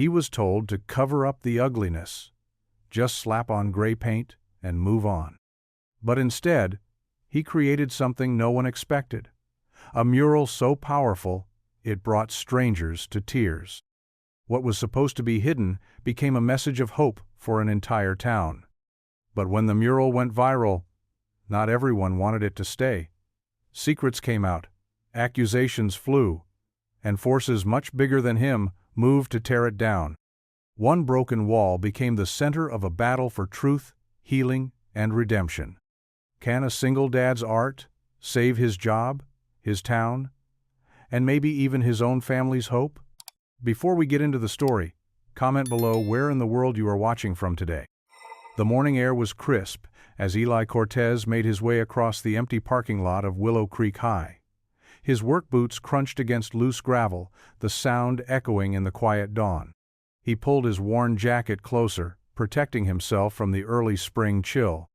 He was told to cover up the ugliness, just slap on gray paint and move on. But instead, he created something no one expected. A mural so powerful, it brought strangers to tears. What was supposed to be hidden became a message of hope for an entire town. But when the mural went viral, not everyone wanted it to stay. Secrets came out, accusations flew, and forces much bigger than him moved to tear it down. One broken wall became the center of a battle for truth, healing, and redemption. Can a single dad's art save his job, his town, and maybe even his own family's hope? Before we get into the story, comment below where in the world you are watching from today. The morning air was crisp as Eli Cortez made his way across the empty parking lot of Willow Creek High. His work boots crunched against loose gravel, the sound echoing in the quiet dawn. He pulled his worn jacket closer, protecting himself from the early spring chill.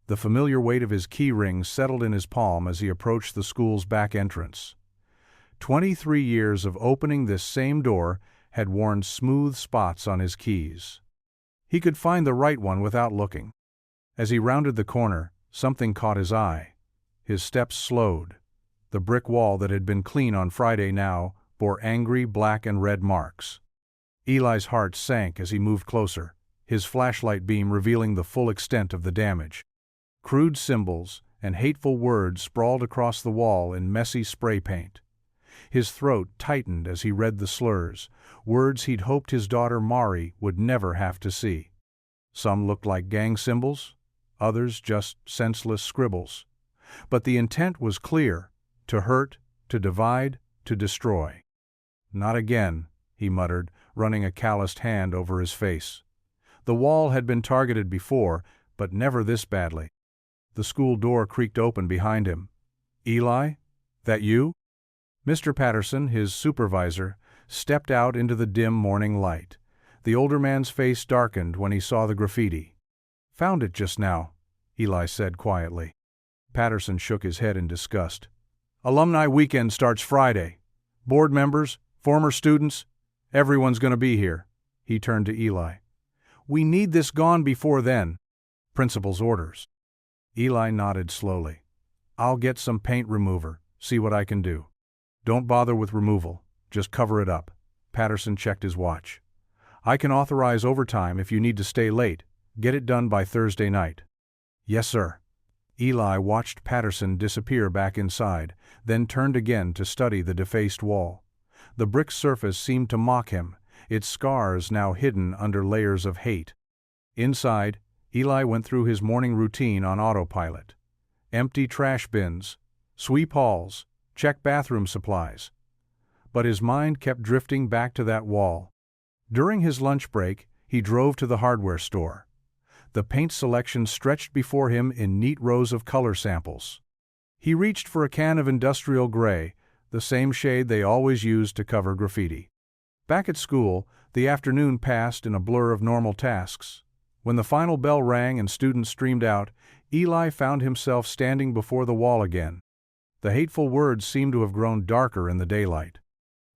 The familiar weight of his key ring settled in his palm as he approached the school's back entrance. 23 years of opening this same door had worn smooth spots on his keys. He could find the right one without looking. As he rounded the corner, something caught his eye. His steps slowed. The brick wall that had been clean on Friday now bore angry black and red marks. Eli's heart sank as he moved closer, his flashlight beam revealing the full extent of the damage. Crude symbols and hateful words sprawled across the wall in messy spray paint. His throat tightened as he read the slurs, words he'd hoped his daughter Mari would never have to see. Some looked like gang symbols, others just senseless scribbles. But the intent was clear: to hurt, to divide, to destroy. "Not again," he muttered, running a calloused hand over his face. The wall had been targeted before, but never this badly. The school door creaked open behind him. "Eli? That you?" Mr. Patterson, his supervisor, stepped out into the dim morning light. The older man's face darkened when he saw the graffiti. "Found it just now," Eli said quietly. Patterson shook his head in disgust. "Alumni weekend starts Friday. Board members, former students, everyone's going to be here." He turned to Eli. "We need this gone before then. Principal's orders." Eli nodded slowly. "I'll get some paint remover, see what I can do." "Don't bother with removal, just cover it up." Patterson checked his watch. "I can authorize overtime if you need to stay late. Get it done by Thursday night." "Yes, sir." Eli watched Patterson disappear back inside, then turned again to study the defaced wall. The brick surface seemed to mock him, its scars now hidden under layers of hate. Inside, Eli went through his morning routine on autopilot. Empty trash bins, sweep halls, check bathroom supplies. But his mind kept drifting back to that wall. During his lunch break, he drove to the hardware store. The paint selection stretched before him in neat rows of color samples. He reached for a can of industrial gray, the same shade they always used to cover graffiti. Back at school, the afternoon passed in a blur of normal tasks. When the final bell rang and students streamed out, Eli found himself standing before the wall again. The hateful words seemed to have grown darker in the daylight.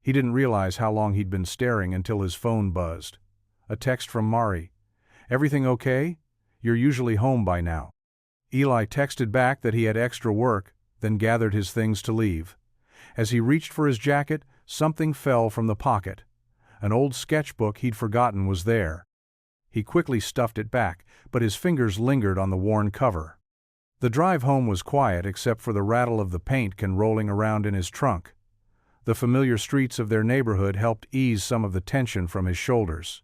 He didn't realize how long he'd been staring until his phone buzzed. A text from Mari. "Everything okay? You're usually home by now." Eli texted back that he had extra work, then gathered his things to leave. As he reached for his jacket, something fell from the pocket. An old sketchbook he'd forgotten was there. He quickly stuffed it back, but his fingers lingered on the worn cover. The drive home was quiet except for the rattle of the paint can rolling around in his trunk. The familiar streets of their neighborhood helped ease some of the tension from his shoulders.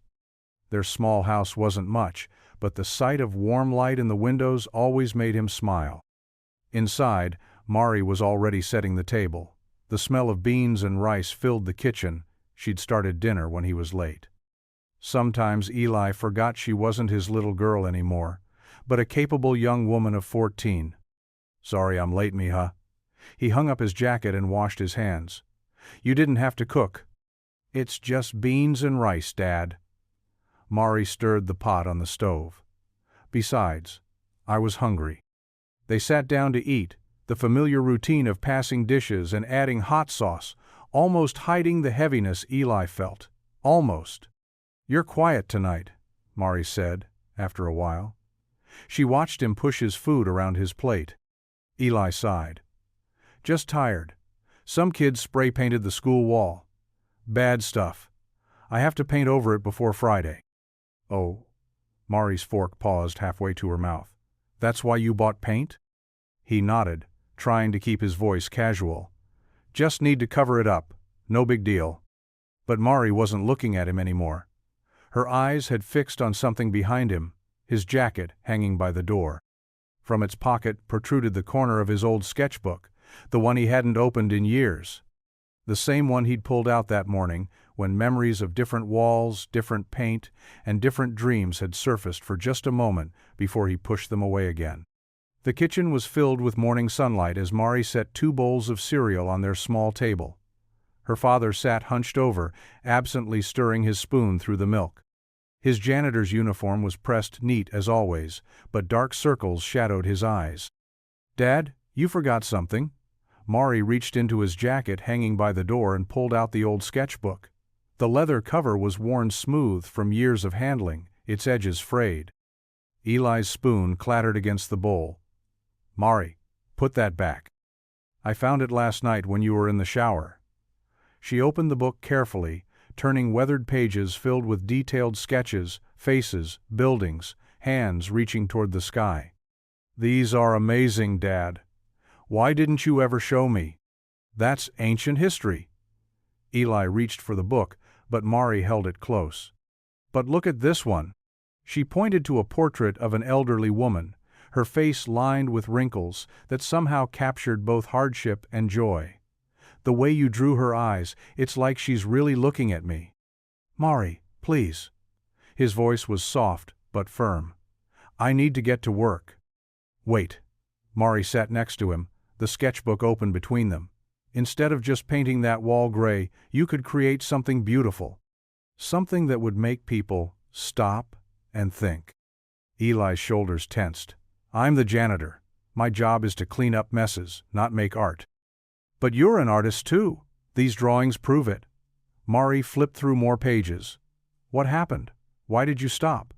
Their small house wasn't much, but the sight of warm light in the windows always made him smile. Inside, Mari was already setting the table. The smell of beans and rice filled the kitchen. She'd started dinner when he was late. Sometimes Eli forgot she wasn't his little girl anymore, but a capable young woman of 14. "Sorry I'm late, mija." He hung up his jacket and washed his hands. "You didn't have to cook." "It's just beans and rice, Dad." Mari stirred the pot on the stove. "Besides, I was hungry." They sat down to eat, the familiar routine of passing dishes and adding hot sauce, almost hiding the heaviness Eli felt. Almost. "You're quiet tonight," Mari said, after a while. She watched him push his food around his plate. Eli sighed. "Just tired. Some kids spray-painted the school wall. Bad stuff. I have to paint over it before Friday." "Oh." Mari's fork paused halfway to her mouth. "That's why you bought paint?" He nodded, trying to keep his voice casual. "Just need to cover it up. No big deal." But Mari wasn't looking at him anymore. Her eyes had fixed on something behind him, his jacket hanging by the door. From its pocket protruded the corner of his old sketchbook, the one he hadn't opened in years. The same one he'd pulled out that morning, when memories of different walls, different paint, and different dreams had surfaced for just a moment before he pushed them away again. The kitchen was filled with morning sunlight as Mari set 2 bowls of cereal on their small table. Her father sat hunched over, absently stirring his spoon through the milk. His janitor's uniform was pressed neat as always, but dark circles shadowed his eyes. "Dad, you forgot something." Mari reached into his jacket hanging by the door and pulled out the old sketchbook. The leather cover was worn smooth from years of handling, its edges frayed. Eli's spoon clattered against the bowl. "Mari, put that back. I found it last night when you were in the shower." She opened the book carefully, turning weathered pages filled with detailed sketches, faces, buildings, hands reaching toward the sky. "These are amazing, Dad. Why didn't you ever show me? That's ancient history." Eli reached for the book, but Mari held it close. "But look at this one." She pointed to a portrait of an elderly woman, her face lined with wrinkles that somehow captured both hardship and joy. "The way you drew her eyes, it's like she's really looking at me." "Mari, please." His voice was soft but firm. "I need to get to work." "Wait." Mari sat next to him, the sketchbook open between them. "Instead of just painting that wall gray, you could create something beautiful. Something that would make people stop and think." Eli's shoulders tensed. "I'm the janitor. My job is to clean up messes, not make art." "But you're an artist too. These drawings prove it." Mari flipped through more pages. "What happened? Why did you stop?"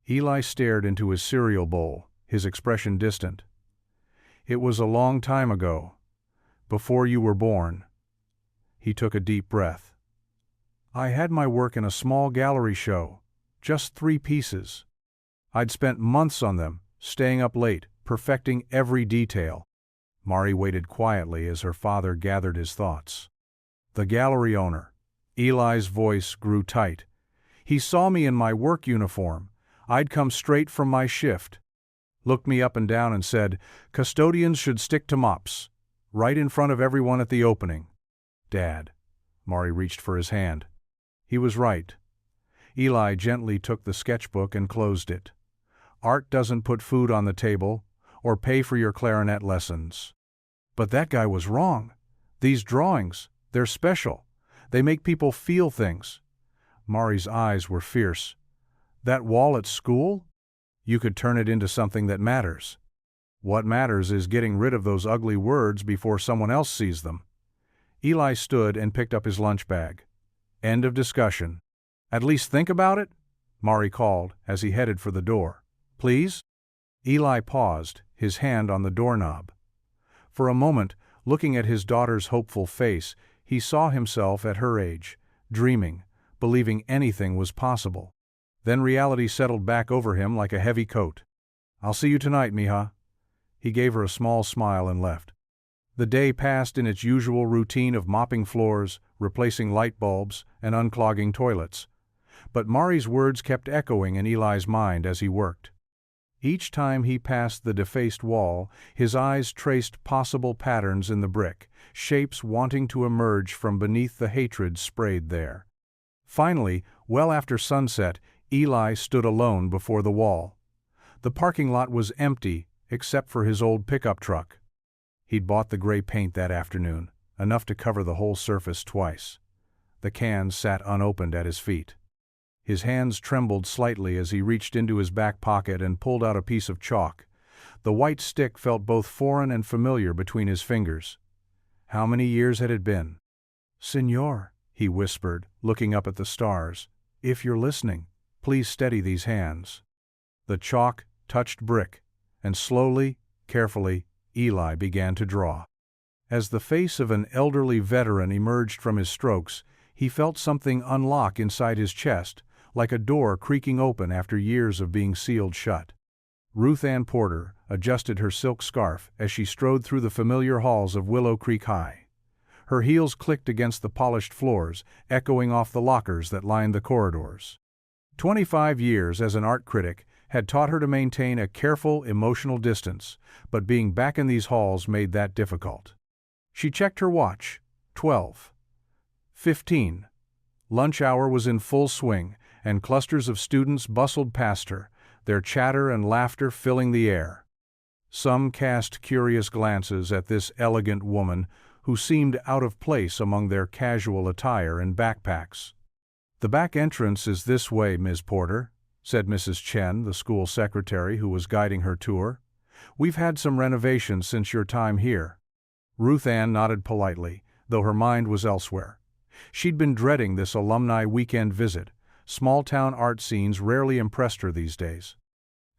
Eli stared into his cereal bowl, his expression distant. "It was a long time ago. Before you were born." He took a deep breath. "I had my work in a small gallery show, just 3 pieces. I'd spent months on them, staying up late, perfecting every detail." Mari waited quietly as her father gathered his thoughts. "The gallery owner." Eli's voice grew tight. "He saw me in my work uniform. I'd come straight from my shift. Looked me up and down and said, 'Custodians should stick to mops,' right in front of everyone at the opening." "Dad." Mari reached for his hand. He was right. Eli gently took the sketchbook and closed it. "Art doesn't put food on the table or pay for your clarinet lessons." "But that guy was wrong. These drawings, they're special. They make people feel things." Mari's eyes were fierce. "That wall at school? You could turn it into something that matters. What matters is getting rid of those ugly words before someone else sees them." Eli stood and picked up his lunch bag. "End of discussion." "At least think about it?" Mari called as he headed for the door. "Please?" Eli paused, his hand on the doorknob. For a moment, looking at his daughter's hopeful face, he saw himself at her age, dreaming, believing anything was possible. Then reality settled back over him like a heavy coat. "I'll see you tonight, Mija." He gave her a small smile and left. The day passed in its usual routine of mopping floors, replacing light bulbs, and unclogging toilets. But Mari's words kept echoing in Eli's mind as he worked. Each time he passed the defaced wall, his eyes traced possible patterns in the brick, shapes wanting to emerge from beneath the hatred sprayed there. Finally, well after sunset, Eli stood alone before the wall. The parking lot was empty, except for his old pickup truck. He'd bought the gray paint that afternoon, enough to cover the whole surface twice. The can sat unopened at his feet. His hands trembled slightly as he reached into his back pocket and pulled out a piece of chalk. The white stick felt both foreign and familiar between his fingers. How many years had it been? "Señor," he whispered, looking up at the stars. If you're listening, please steady these hands." The chalk touched brick, and slowly, carefully, Eli began to draw. As the face of an elderly veteran emerged from his strokes, he felt something unlock inside his chest, like a door creaking open after years of being sealed shut. Ruth Ann Porter adjusted her silk scarf as she strode through the familiar halls of Willow Creek High. Her heels clicked against the polished floors, echoing off the lockers that lined the corridors. 25 years as an art critic had taught her to maintain a careful, emotional distance, but being back in these halls made that difficult. She checked her watch. 12:15. Lunch hour was in full swing, and clusters of students bustled past her, their chatter and laughter filling the air. Some cast curious glances at this elegant woman who seemed out of place among their casual attire and backpacks. "The back entrance is this way, Ms. Porter," said Mrs. Chen, the school secretary who was guiding her tour. "We've had some renovations since your time here." Ruth Ann nodded politely, though her mind was elsewhere. She'd been dreading this alumni weekend visit. Small-town art scenes rarely impressed her these days.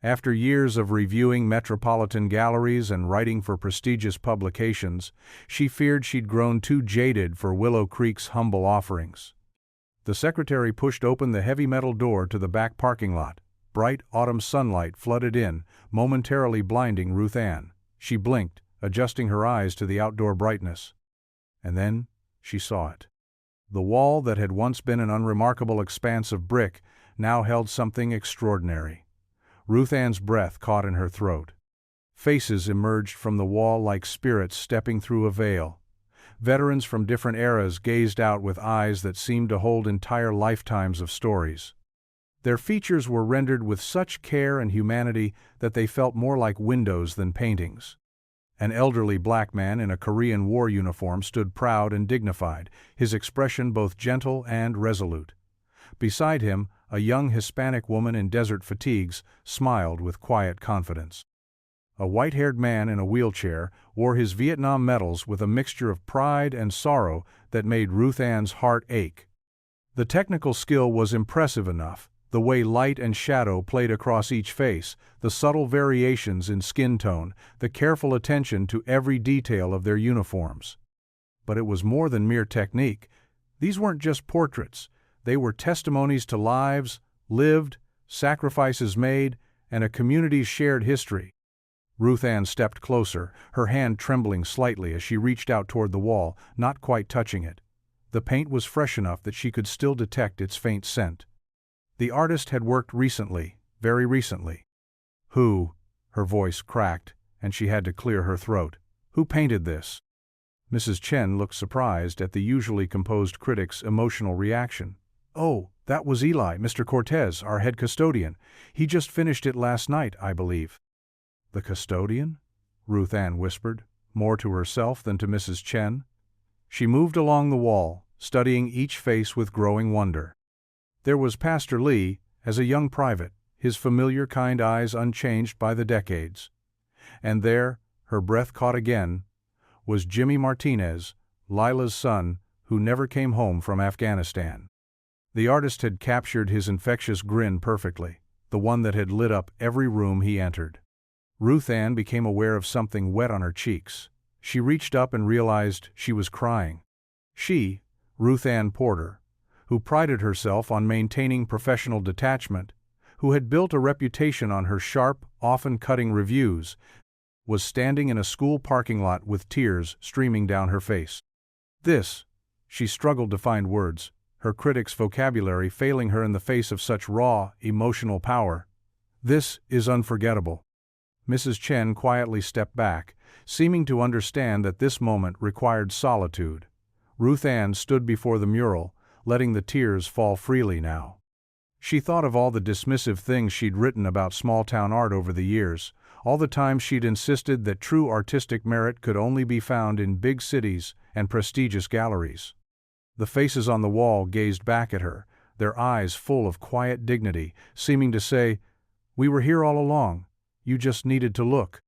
After years of reviewing metropolitan galleries and writing for prestigious publications, she feared she'd grown too jaded for Willow Creek's humble offerings. The secretary pushed open the heavy metal door to the back parking lot. Bright autumn sunlight flooded in, momentarily blinding Ruth Ann. She blinked, adjusting her eyes to the outdoor brightness. And then she saw it. The wall that had once been an unremarkable expanse of brick now held something extraordinary. Ruth Ann's breath caught in her throat. Faces emerged from the wall like spirits stepping through a veil. Veterans from different eras gazed out with eyes that seemed to hold entire lifetimes of stories. Their features were rendered with such care and humanity that they felt more like windows than paintings. An elderly black man in a Korean War uniform stood proud and dignified, his expression both gentle and resolute. Beside him, a young Hispanic woman in desert fatigues smiled with quiet confidence. A white-haired man in a wheelchair wore his Vietnam medals with a mixture of pride and sorrow that made Ruth Ann's heart ache. The technical skill was impressive enough, the way light and shadow played across each face, the subtle variations in skin tone, the careful attention to every detail of their uniforms. But it was more than mere technique. These weren't just portraits. They were testimonies to lives lived, sacrifices made, and a community's shared history. Ruth Ann stepped closer, her hand trembling slightly as she reached out toward the wall, not quite touching it. The paint was fresh enough that she could still detect its faint scent. The artist had worked recently, very recently. "Who?" Her voice cracked, and she had to clear her throat. "Who painted this?" Mrs. Chen looked surprised at the usually composed critic's emotional reaction. "Oh, that was Eli, Mr. Cortez, our head custodian. He just finished it last night, I believe." "The custodian?" Ruth Ann whispered, more to herself than to Mrs. Chen. She moved along the wall, studying each face with growing wonder. There was Pastor Lee, as a young private, his familiar kind eyes unchanged by the decades. And there, her breath caught again, was Jimmy Martinez, Lila's son, who never came home from Afghanistan. The artist had captured his infectious grin perfectly, the one that had lit up every room he entered. Ruth Ann became aware of something wet on her cheeks. She reached up and realized she was crying. She, Ruth Ann Porter, who prided herself on maintaining professional detachment, who had built a reputation on her sharp, often cutting reviews, was standing in a school parking lot with tears streaming down her face. She struggled to find words, her critic's vocabulary failing her in the face of such raw, emotional power. "This is unforgettable." Mrs. Chen quietly stepped back, seeming to understand that this moment required solitude. Ruth Ann stood before the mural, letting the tears fall freely now. She thought of all the dismissive things she'd written about small-town art over the years, all the times she'd insisted that true artistic merit could only be found in big cities and prestigious galleries. The faces on the wall gazed back at her, their eyes full of quiet dignity, seeming to say, "We were here all along, you just needed to look."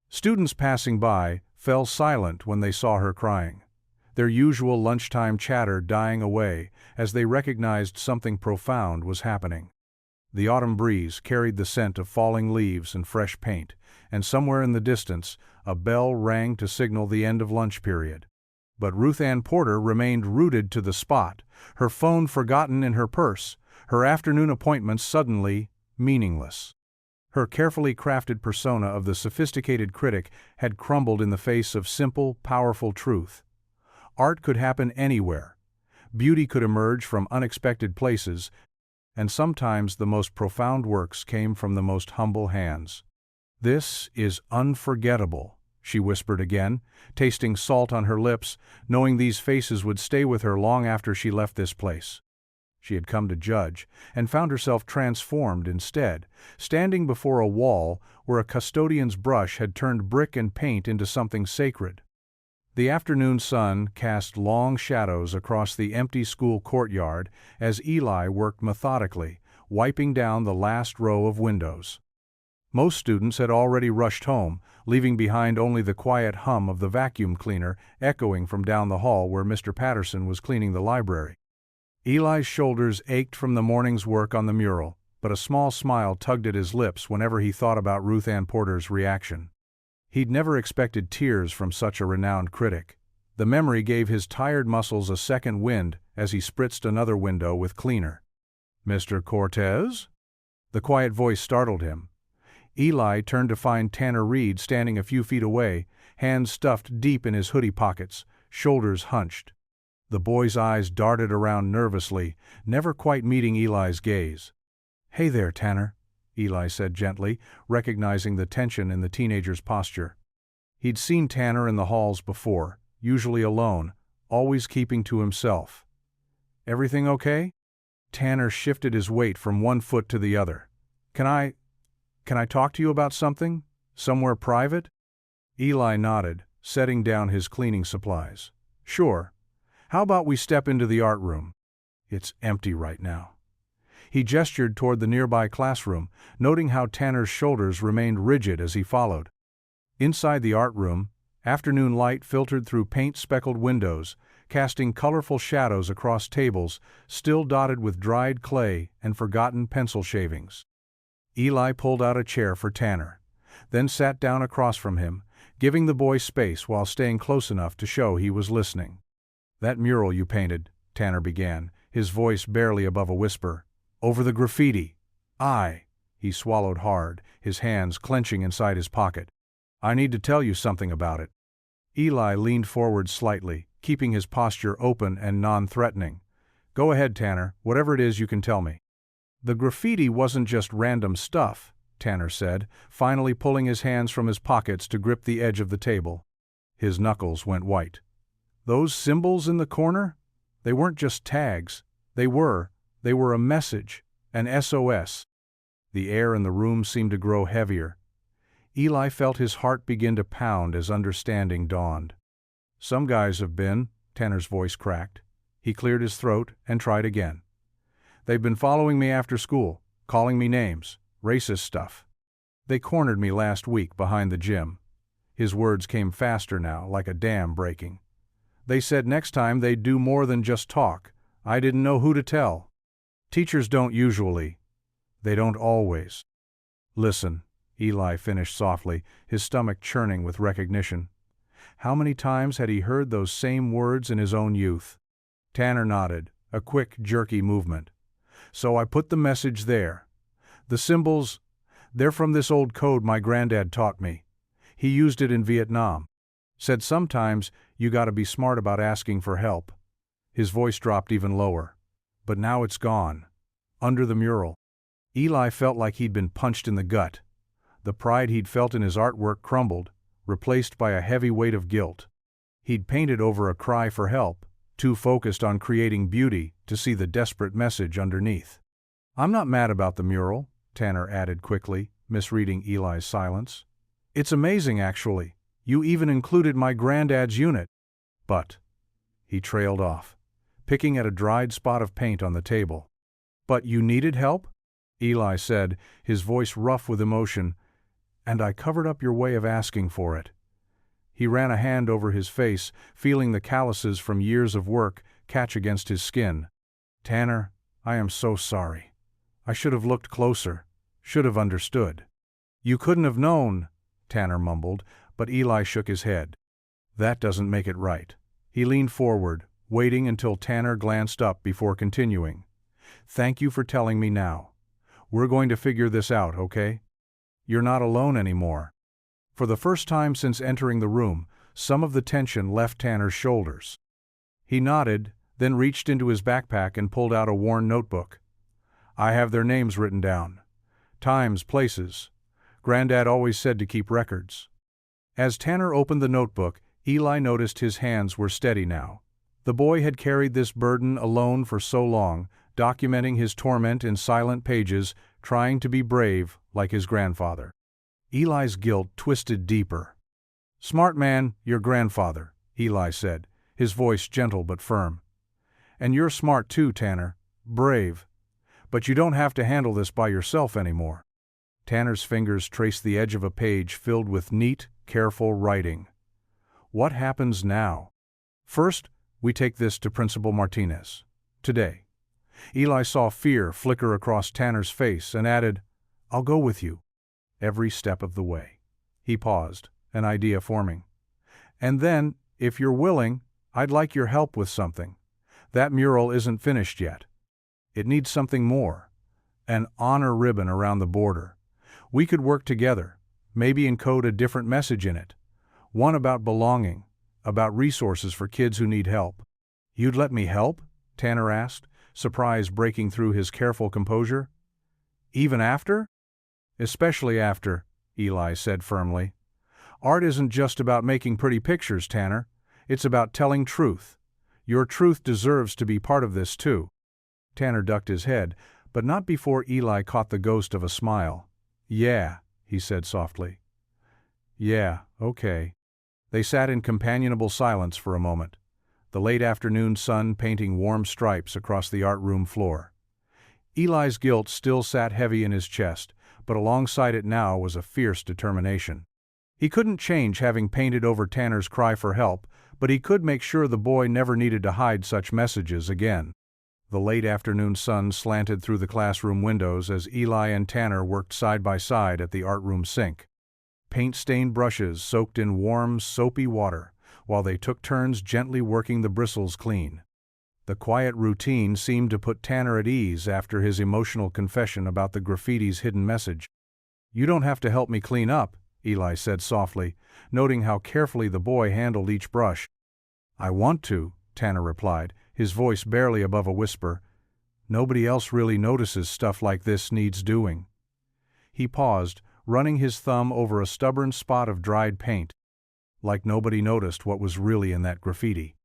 Students passing by fell silent when they saw her crying. their usual lunchtime chatter dying away as they recognized something profound was happening. The autumn breeze carried the scent of falling leaves and fresh paint, and somewhere in the distance, a bell rang to signal the end of lunch period. But Ruth Ann Porter remained rooted to the spot, her phone forgotten in her purse, her afternoon appointments suddenly meaningless. Her carefully crafted persona of the sophisticated critic had crumbled in the face of simple, powerful truth. Art could happen anywhere. Beauty could emerge from unexpected places, and sometimes the most profound works came from the most humble hands. "This is unforgettable," she whispered again, tasting salt on her lips, knowing these faces would stay with her long after she left this place. She had come to judge, and found herself transformed instead, standing before a wall where a custodian's brush had turned brick and paint into something sacred. The afternoon sun cast long shadows across the empty school courtyard as Eli worked methodically, wiping down the last row of windows. Most students had already rushed home, leaving behind only the quiet hum of the vacuum cleaner echoing from down the hall where Mr. Patterson was cleaning the library. Eli's shoulders ached from the morning's work on the mural, but a small smile tugged at his lips whenever he thought about Ruth Ann Porter's reaction. He'd never expected tears from such a renowned critic. The memory gave his tired muscles a second wind as he spritzed another window with cleaner. "Mr. Cortez?" The quiet voice startled him. Eli turned to find Tanner Reed standing a few feet away, hands stuffed deep in his hoodie pockets, shoulders hunched. The boy's eyes darted around nervously, never quite meeting Eli's gaze. "Hey there, Tanner," Eli said gently, recognizing the tension in the teenager's posture. He'd seen Tanner in the halls before, usually alone, always keeping to himself. "Everything okay?" Tanner shifted his weight from one foot to the other. Can I talk to you about something? Somewhere private?" Eli nodded, setting down his cleaning supplies. "Sure. How about we step into the art room? It's empty right now." He gestured toward the nearby classroom, noting how Tanner's shoulders remained rigid as he followed. Inside the art room, afternoon light filtered through paint-speckled windows, casting colorful shadows across tables still dotted with dried clay and forgotten pencil shavings. Eli pulled out a chair for Tanner, then sat down across from him, giving the boy space while staying close enough to show he was listening. "That mural you painted," Tanner began, his voice barely above a whisper. "Over the graffiti." He swallowed hard, his hands clenching inside his pocket. "I need to tell you something about it." Eli leaned forward slightly, keeping his posture open and non-threatening. "Go ahead, Tanner, whatever it is you can tell me." "The graffiti wasn't just random stuff," Tanner said, finally pulling his hands from his pockets to grip the edge of the table. His knuckles went white. "Those symbols in the corner? They weren't just tags. They were a message, an SOS. The air in the room seemed to grow heavier. Eli felt his heart begin to pound as understanding dawned. "Some guys have been," Tanner's voice cracked. He cleared his throat and tried again. "They've been following me after school, calling me names, racist stuff. They cornered me last week behind the gym." His words came faster now, like a dam breaking. "They said next time they'd do more than just talk. I didn't know who to tell. Teachers don't usually. They don't always." "Listen," Eli finished softly, his stomach churning with recognition. How many times had he heard those same words in his own youth? Tanner nodded, a quick, jerky movement. "So I put the message there. The symbols, they're from this old code my granddad taught me. He used it in Vietnam. Said sometimes you gotta be smart about asking for help." His voice dropped even lower. "But now it's gone. Under the mural." Eli felt like he'd been punched in the gut. The pride he'd felt in his artwork crumbled, replaced by a heavy weight of guilt. He'd painted over a cry for help, too focused on creating beauty to see the desperate message underneath. "I'm not mad about the mural," Tanner added quickly, misreading Eli's silence. "It's amazing, actually. You even included my granddad's unit. But," he trailed off, picking at a dried spot of paint on the table. "But you needed help?" Eli said, his voice rough with emotion. "And I covered up your way of asking for it. He ran a hand over his face, feeling the calluses from years of work catch against his skin. "Tanner, I am so sorry. I should have looked closer, should have understood." "You couldn't have known," Tanner mumbled, but Eli shook his head. "That doesn't make it right." He leaned forward, waiting until Tanner glanced up before continuing. "Thank you for telling me now. We're going to figure this out, okay? You're not alone anymore." For the first time since entering the room, some of the tension left Tanner's shoulders. He nodded, then reached into his backpack and pulled out a worn notebook. "I have their names written down. Times, places. Granddad always said to keep records." As Tanner opened the notebook, Eli noticed his hands were steady now. The boy had carried this burden alone for so long, documenting his torment in silent pages, trying to be brave like his grandfather. Eli's guilt twisted deeper. "Smart man, your grandfather," Eli said, his voice gentle but firm. "And you're smart too, Tanner. Brave. But you don't have to handle this by yourself anymore." Tanner's fingers traced the edge of a page filled with neat, careful writing. "What happens now? First, we take this to Principal Martinez. Today." Eli saw fear flicker across Tanner's face and added, "I'll go with you. Every step of the way." He paused, an idea forming. "And then, if you're willing, I'd like your help with something. That mural isn't finished yet. It needs something more. An honor ribbon around the border. We could work together, maybe encode a different message in it. One about belonging, about resources for kids who need help." "You'd let me help?" Tanner asked, surprise breaking through his careful composure. "Even after?" "Especially after," Eli said firmly. "Art isn't just about making pretty pictures, Tanner. It's about telling truth. Your truth deserves to be part of this too." Tanner ducked his head, but not before Eli caught the ghost of a smile. "Yeah," he said softly. "Yeah, okay." They sat in companionable silence for a moment, the late afternoon sun painting warm stripes across the art room floor. Eli's guilt still sat heavy in his chest, but alongside it now was a fierce determination. He couldn't change having painted over Tanner's cry for help, but he could make sure the boy never needed to hide such messages again. The late afternoon sun slanted through the classroom windows as Eli and Tanner worked side by side at the art room sink. Paint-stained brushes soaked in warm, soapy water, while they took turns gently working the bristles clean. The quiet routine seemed to put Tanner at ease after his emotional confession about the graffiti's hidden message. "You don't have to help me clean up," Eli said softly, noting how carefully the boy handled each brush. "I want to," Tanner replied, his voice barely above a whisper. "Nobody else really notices stuff like this needs doing." He paused, running his thumb over a stubborn spot of dried paint. Like nobody noticed what was really in that graffiti.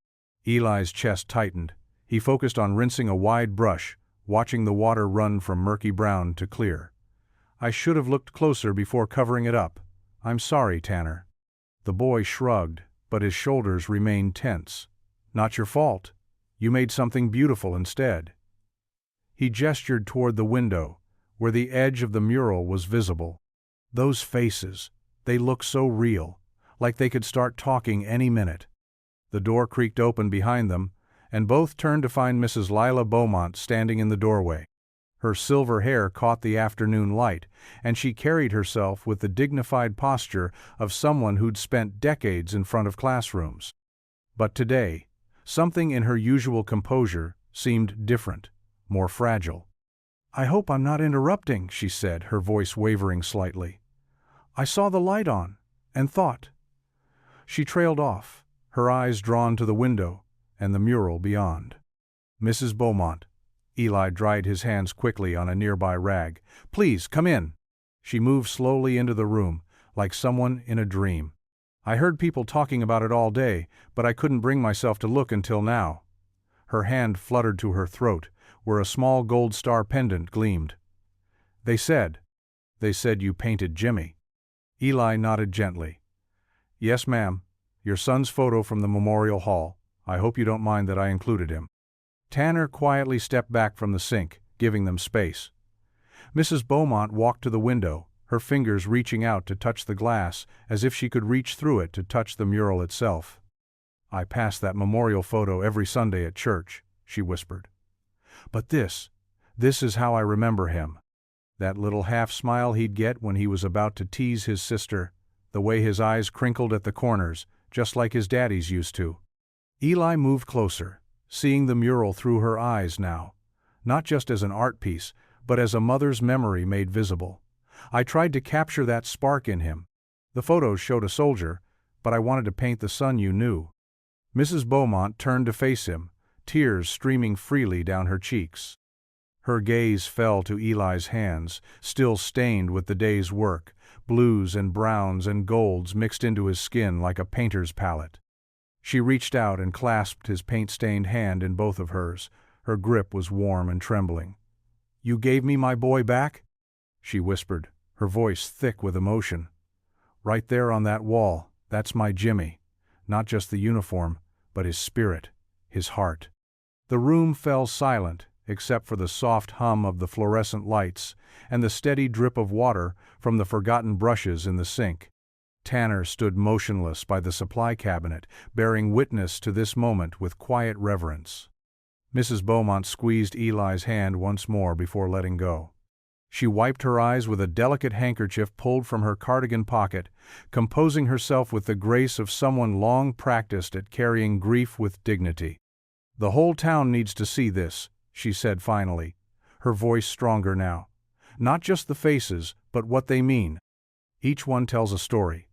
Eli's chest tightened. He focused on rinsing a wide brush, watching the water run from murky brown to clear. "I should have looked closer before covering it up. I'm sorry, Tanner." The boy shrugged, but his shoulders remained tense. "Not your fault. You made something beautiful instead." He gestured toward the window, where the edge of the mural was visible. Those faces, they looked so real, like they could start talking any minute. The door creaked open behind them, and both turned to find Mrs. Lila Beaumont standing in the doorway. Her silver hair caught the afternoon light, and she carried herself with the dignified posture of someone who'd spent decades in front of classrooms. But today, something in her usual composure seemed different, more fragile. "I hope I'm not interrupting," she said, her voice wavering slightly. "I saw the light on, and thought." She trailed off, her eyes drawn to the window and the mural beyond. "Mrs. Beaumont." Eli dried his hands quickly on a nearby rag. "Please, come in." She moved slowly into the room, like someone in a dream. "I heard people talking about it all day, but I couldn't bring myself to look until now." Her hand fluttered to her throat, where a small gold star pendant gleamed. They said you painted Jimmy." Eli nodded gently. "Yes, ma'am. Your son's photo from the memorial hall. I hope you don't mind that I included him." Tanner quietly stepped back from the sink, giving them space. Mrs. Beaumont walked to the window, her fingers reaching out to touch the glass as if she could reach through it to touch the mural itself. "I pass that memorial photo every Sunday at church," she whispered. "But this is how I remember him." That little half-smile he'd get when he was about to tease his sister, the way his eyes crinkled at the corners, just like his daddy's used to. Eli moved closer, seeing the mural through her eyes now, not just as an art piece, but as a mother's memory made visible. "I tried to capture that spark in him. The photos showed a soldier, but I wanted to paint the son you knew." Mrs. Beaumont turned to face him, tears streaming freely down her cheeks. Her gaze fell to Eli's hands, still stained with the day's work, blues and browns and golds mixed into his skin like a painter's palette. She reached out and clasped his paint-stained hand in both of hers. Her grip was warm and trembling. "You gave me my boy back?" she whispered, her voice thick with emotion. "Right there on that wall, that's my Jimmy. Not just the uniform, but his spirit, his heart." The room fell silent, except for the soft hum of the fluorescent lights and the steady drip of water from the forgotten brushes in the sink. Tanner stood motionless by the supply cabinet, bearing witness to this moment with quiet reverence. Mrs. Beaumont squeezed Eli's hand once more before letting go. She wiped her eyes with a delicate handkerchief pulled from her cardigan pocket, composing herself with the grace of someone long practiced at carrying grief with dignity. "The whole town needs to see this," she said finally, her voice stronger now. "Not just the faces, but what they mean. Each one tells a story.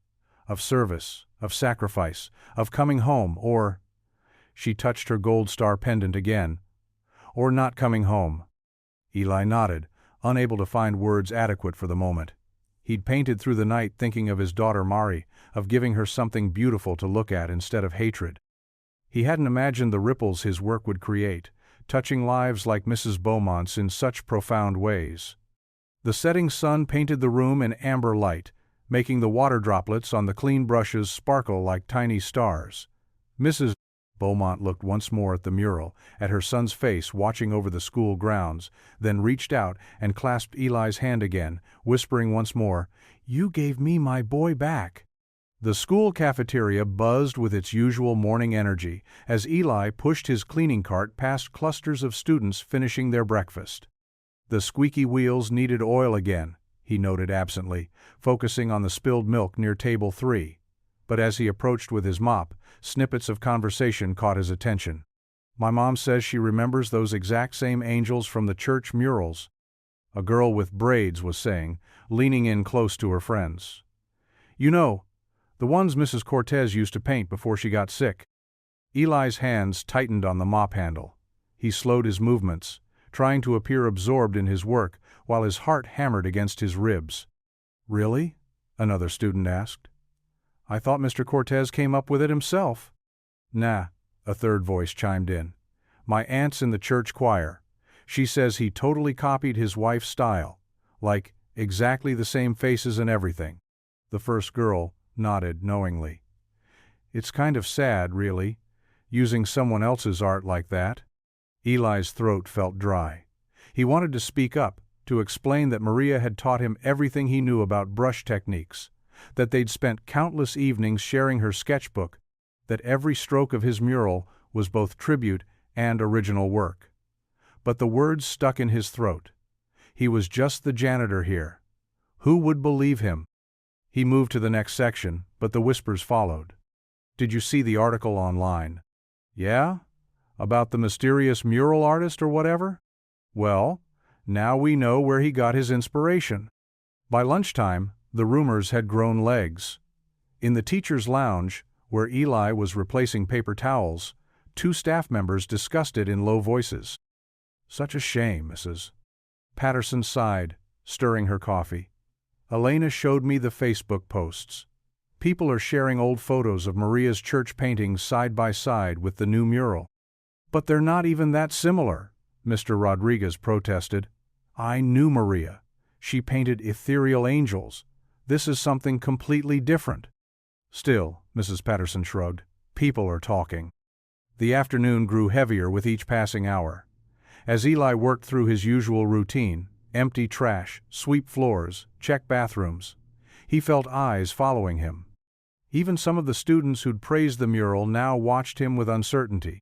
Of service, of sacrifice, of coming home, or—" she touched her gold star pendant again, "or not coming home." Eli nodded, unable to find words adequate for the moment. He'd painted through the night thinking of his daughter Mari, of giving her something beautiful to look at instead of hatred. He hadn't imagined the ripples his work would create, touching lives like Mrs. Beaumont's in such profound ways. The setting sun painted the room in amber light, making the water droplets on the clean brushes sparkle like tiny stars. Mrs. Beaumont looked once more at the mural, at her son's face watching over the school grounds, then reached out and clasped Eli's hand again, whispering once more, "You gave me my boy back." The school cafeteria buzzed with its usual morning energy as Eli pushed his cleaning cart past clusters of students finishing their breakfast. The squeaky wheels needed oil again, he noted absently, focusing on the spilled milk near table 3. But as he approached with his mop, snippets of conversation caught his attention. "My mom says she remembers those exact same angels from the church murals," a girl with braids was saying, leaning in close to her friends. "You know, the ones Mrs. Cortez used to paint before she got sick." Eli's hands tightened on the mop handle. He slowed his movements, trying to appear absorbed in his work while his heart hammered against his ribs. "Really?" another student asked. "I thought Mr. Cortez came up with it himself." "Nah," a third voice chimed in. "My aunt's in the church choir. She says he totally copied his wife's style, like exactly the same faces and everything." The first girl nodded knowingly. "It's kind of sad, really, using someone else's art like that." Eli's throat felt dry. He wanted to speak up, to explain that Maria had taught him everything he knew about brush techniques, that they'd spent countless evenings sharing her sketchbook, that every stroke of his mural was both tribute and original work. But the words stuck in his throat. He was just the janitor here. Who would believe him? He moved to the next section, but the whispers followed. "Did you see the article online?" "Yeah? About the mysterious mural artist or whatever?" "Well, now we know where he got his inspiration." By lunchtime, the rumors had grown legs. In the teacher's lounge, where Eli was replacing paper towels, 2 staff members discussed it in low voices. "Such a shame, Mrs. Patterson sighed, stirring her coffee. "Elena showed me the Facebook posts. People are sharing old photos of Maria's church paintings side by side with the new mural." "But they're not even that similar," Mr. Rodriguez protested. "I knew Maria. She painted ethereal angels. This is something completely different." "Still," Mrs. Patterson shrugged, "people are talking." The afternoon grew heavier with each passing hour. As Eli worked through his usual routine, Empty trash, sweep floors, check bathrooms. He felt eyes following him. Even some of the students who'd praised the mural now watched him with uncertainty.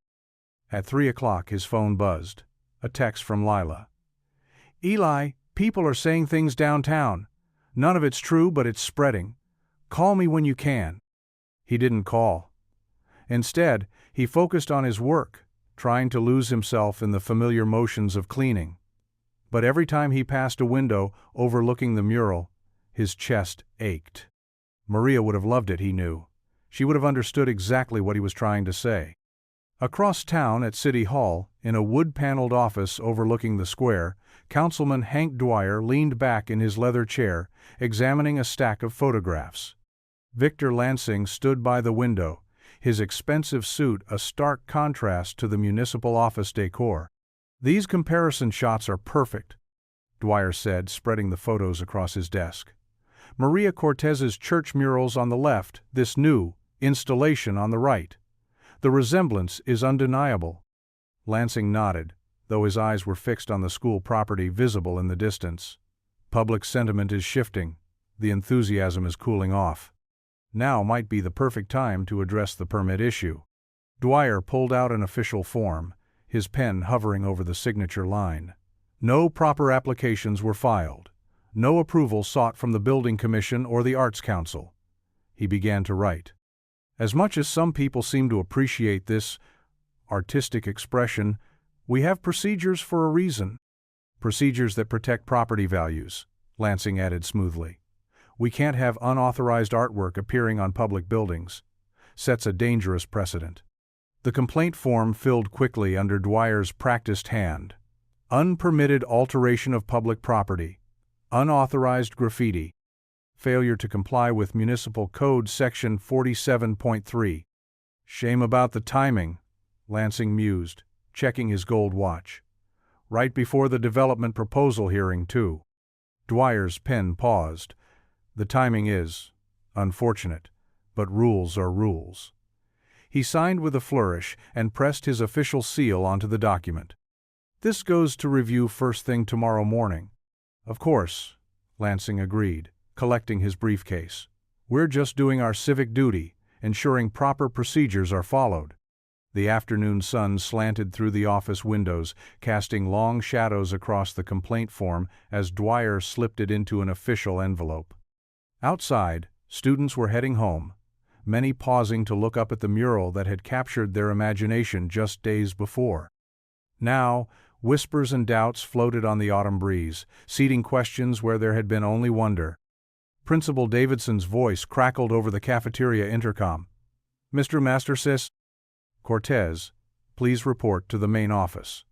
At 3 o'clock his phone buzzed. A text from Lila. "Eli, people are saying things downtown. None of it's true, but it's spreading. Call me when you can." He didn't call. Instead, he focused on his work, trying to lose himself in the familiar motions of cleaning. But every time he passed a window overlooking the mural, his chest ached. Maria would have loved it, he knew. She would have understood exactly what he was trying to say. Across town at City Hall, in a wood-paneled office overlooking the square, Councilman Hank Dwyer leaned back in his leather chair, examining a stack of photographs. Victor Lansing stood by the window, his expensive suit a stark contrast to the municipal office decor. "These comparison shots are perfect," Dwyer said, spreading the photos across his desk. "Maria Cortez's church murals on the left, this new installation on the right. The resemblance is undeniable." Lansing nodded, though his eyes were fixed on the school property visible in the distance. "Public sentiment is shifting. The enthusiasm is cooling off. Now might be the perfect time to address the permit issue." Dwyer pulled out an official form, his pen hovering over the signature line. No proper applications were filed. No approval sought from the Building Commission or the Arts Council. He began to write. "As much as some people seem to appreciate this artistic expression, we have procedures for a reason. Procedures that protect property values," Lansing added smoothly. "We can't have unauthorized artwork appearing on public buildings. Sets a dangerous precedent." The complaint form filled quickly under Dwyer's practiced hand. Unpermitted alteration of public property. Unauthorized graffiti. Failure to comply with Municipal Code Section 47.3. "Shame about the timing," Lansing mused, checking his gold watch. "Right before the development proposal hearing, too." Dwyer's pen paused. "The timing is unfortunate, but rules are rules." He signed with a flourish and pressed his official seal onto the document. "This goes to review first thing tomorrow morning." "Of course," Lansing agreed, collecting his briefcase. "We're just doing our civic duty, ensuring proper procedures are followed." The afternoon sun slanted through the office windows, casting long shadows across the complaint form as Dwyer slipped it into an official envelope. Outside, students were heading home, many pausing to look up at the mural that had captured their imagination just days before. Now, whispers and doubts floated on the autumn breeze, seeding questions where there had been only wonder. Principal Davidson's voice crackled over the cafeteria intercom. "Mr. Mastersis Cortez, please report to the main office."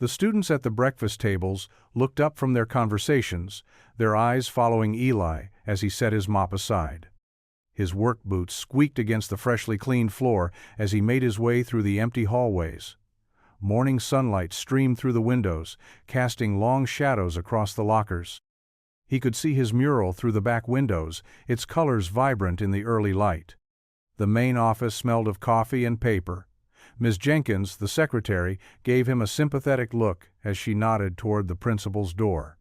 The students at the breakfast tables looked up from their conversations, their eyes following Eli as he set his mop aside. His work boots squeaked against the freshly cleaned floor as he made his way through the empty hallways. Morning sunlight streamed through the windows, casting long shadows across the lockers. He could see his mural through the back windows, its colors vibrant in the early light. The main office smelled of coffee and paper. Ms. Jenkins, the secretary, gave him a sympathetic look as she nodded toward the principal's door.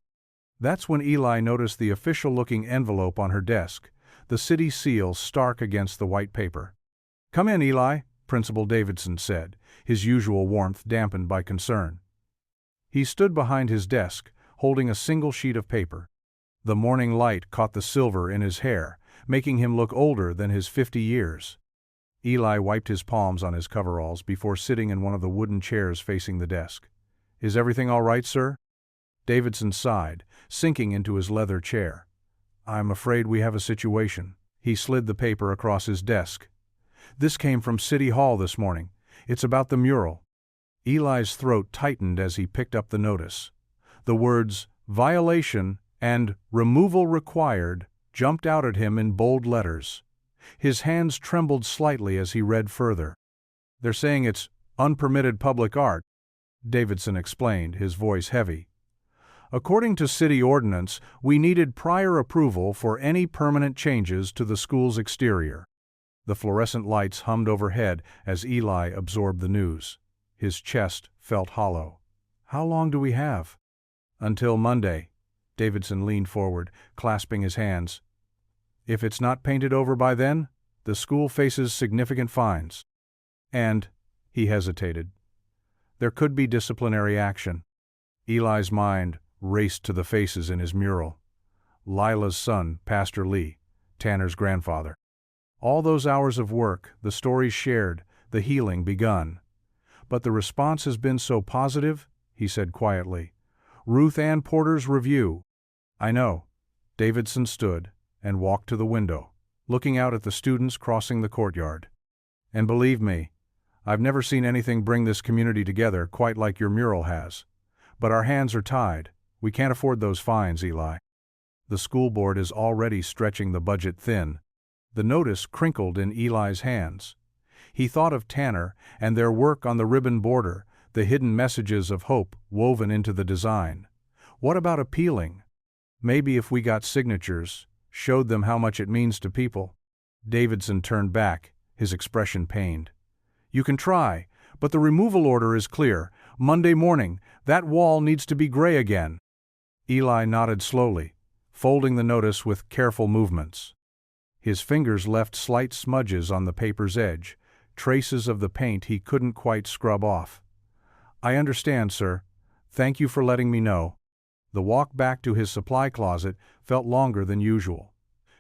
That's when Eli noticed the official-looking envelope on her desk, the city seal stark against the white paper. "Come in, Eli," Principal Davidson said, his usual warmth dampened by concern. He stood behind his desk, holding a single sheet of paper. The morning light caught the silver in his hair, making him look older than his 50 years. Eli wiped his palms on his coveralls before sitting in one of the wooden chairs facing the desk. "Is everything all right, sir?" Davidson sighed, sinking into his leather chair. "I'm afraid we have a situation." He slid the paper across his desk. "This came from City Hall this morning. It's about the mural." Eli's throat tightened as he picked up the notice. The words, "violation" and "removal required" jumped out at him in bold letters. His hands trembled slightly as he read further. "They're saying it's unpermitted public art," Davidson explained, his voice heavy. "According to city ordinance, we needed prior approval for any permanent changes to the school's exterior." The fluorescent lights hummed overhead as Eli absorbed the news. His chest felt hollow. "How long do we have?" Until Monday. Davidson leaned forward, clasping his hands. If it's not painted over by then, the school faces significant fines. And, he hesitated, there could be disciplinary action. Eli's mind raced to the faces in his mural. Lila's son, Pastor Lee, Tanner's grandfather. All those hours of work, the stories shared, the healing begun. But the response has been so positive, he said quietly. Ruth Ann Porter's review. I know. Davidson stood and walked to the window, looking out at the students crossing the courtyard. And believe me, I've never seen anything bring this community together quite like your mural has. But our hands are tied. We can't afford those fines, Eli. The school board is already stretching the budget thin. The notice crinkled in Eli's hands. He thought of Tanner and their work on the ribbon border, the hidden messages of hope woven into the design. What about appealing? Maybe if we got signatures, showed them how much it means to people. Davidson turned back, his expression pained. You can try, but the removal order is clear. Monday morning, that wall needs to be gray again. Eli nodded slowly, folding the notice with careful movements. His fingers left slight smudges on the paper's edge, traces of the paint he couldn't quite scrub off. I understand, sir. Thank you for letting me know. The walk back to his supply closet felt longer than usual.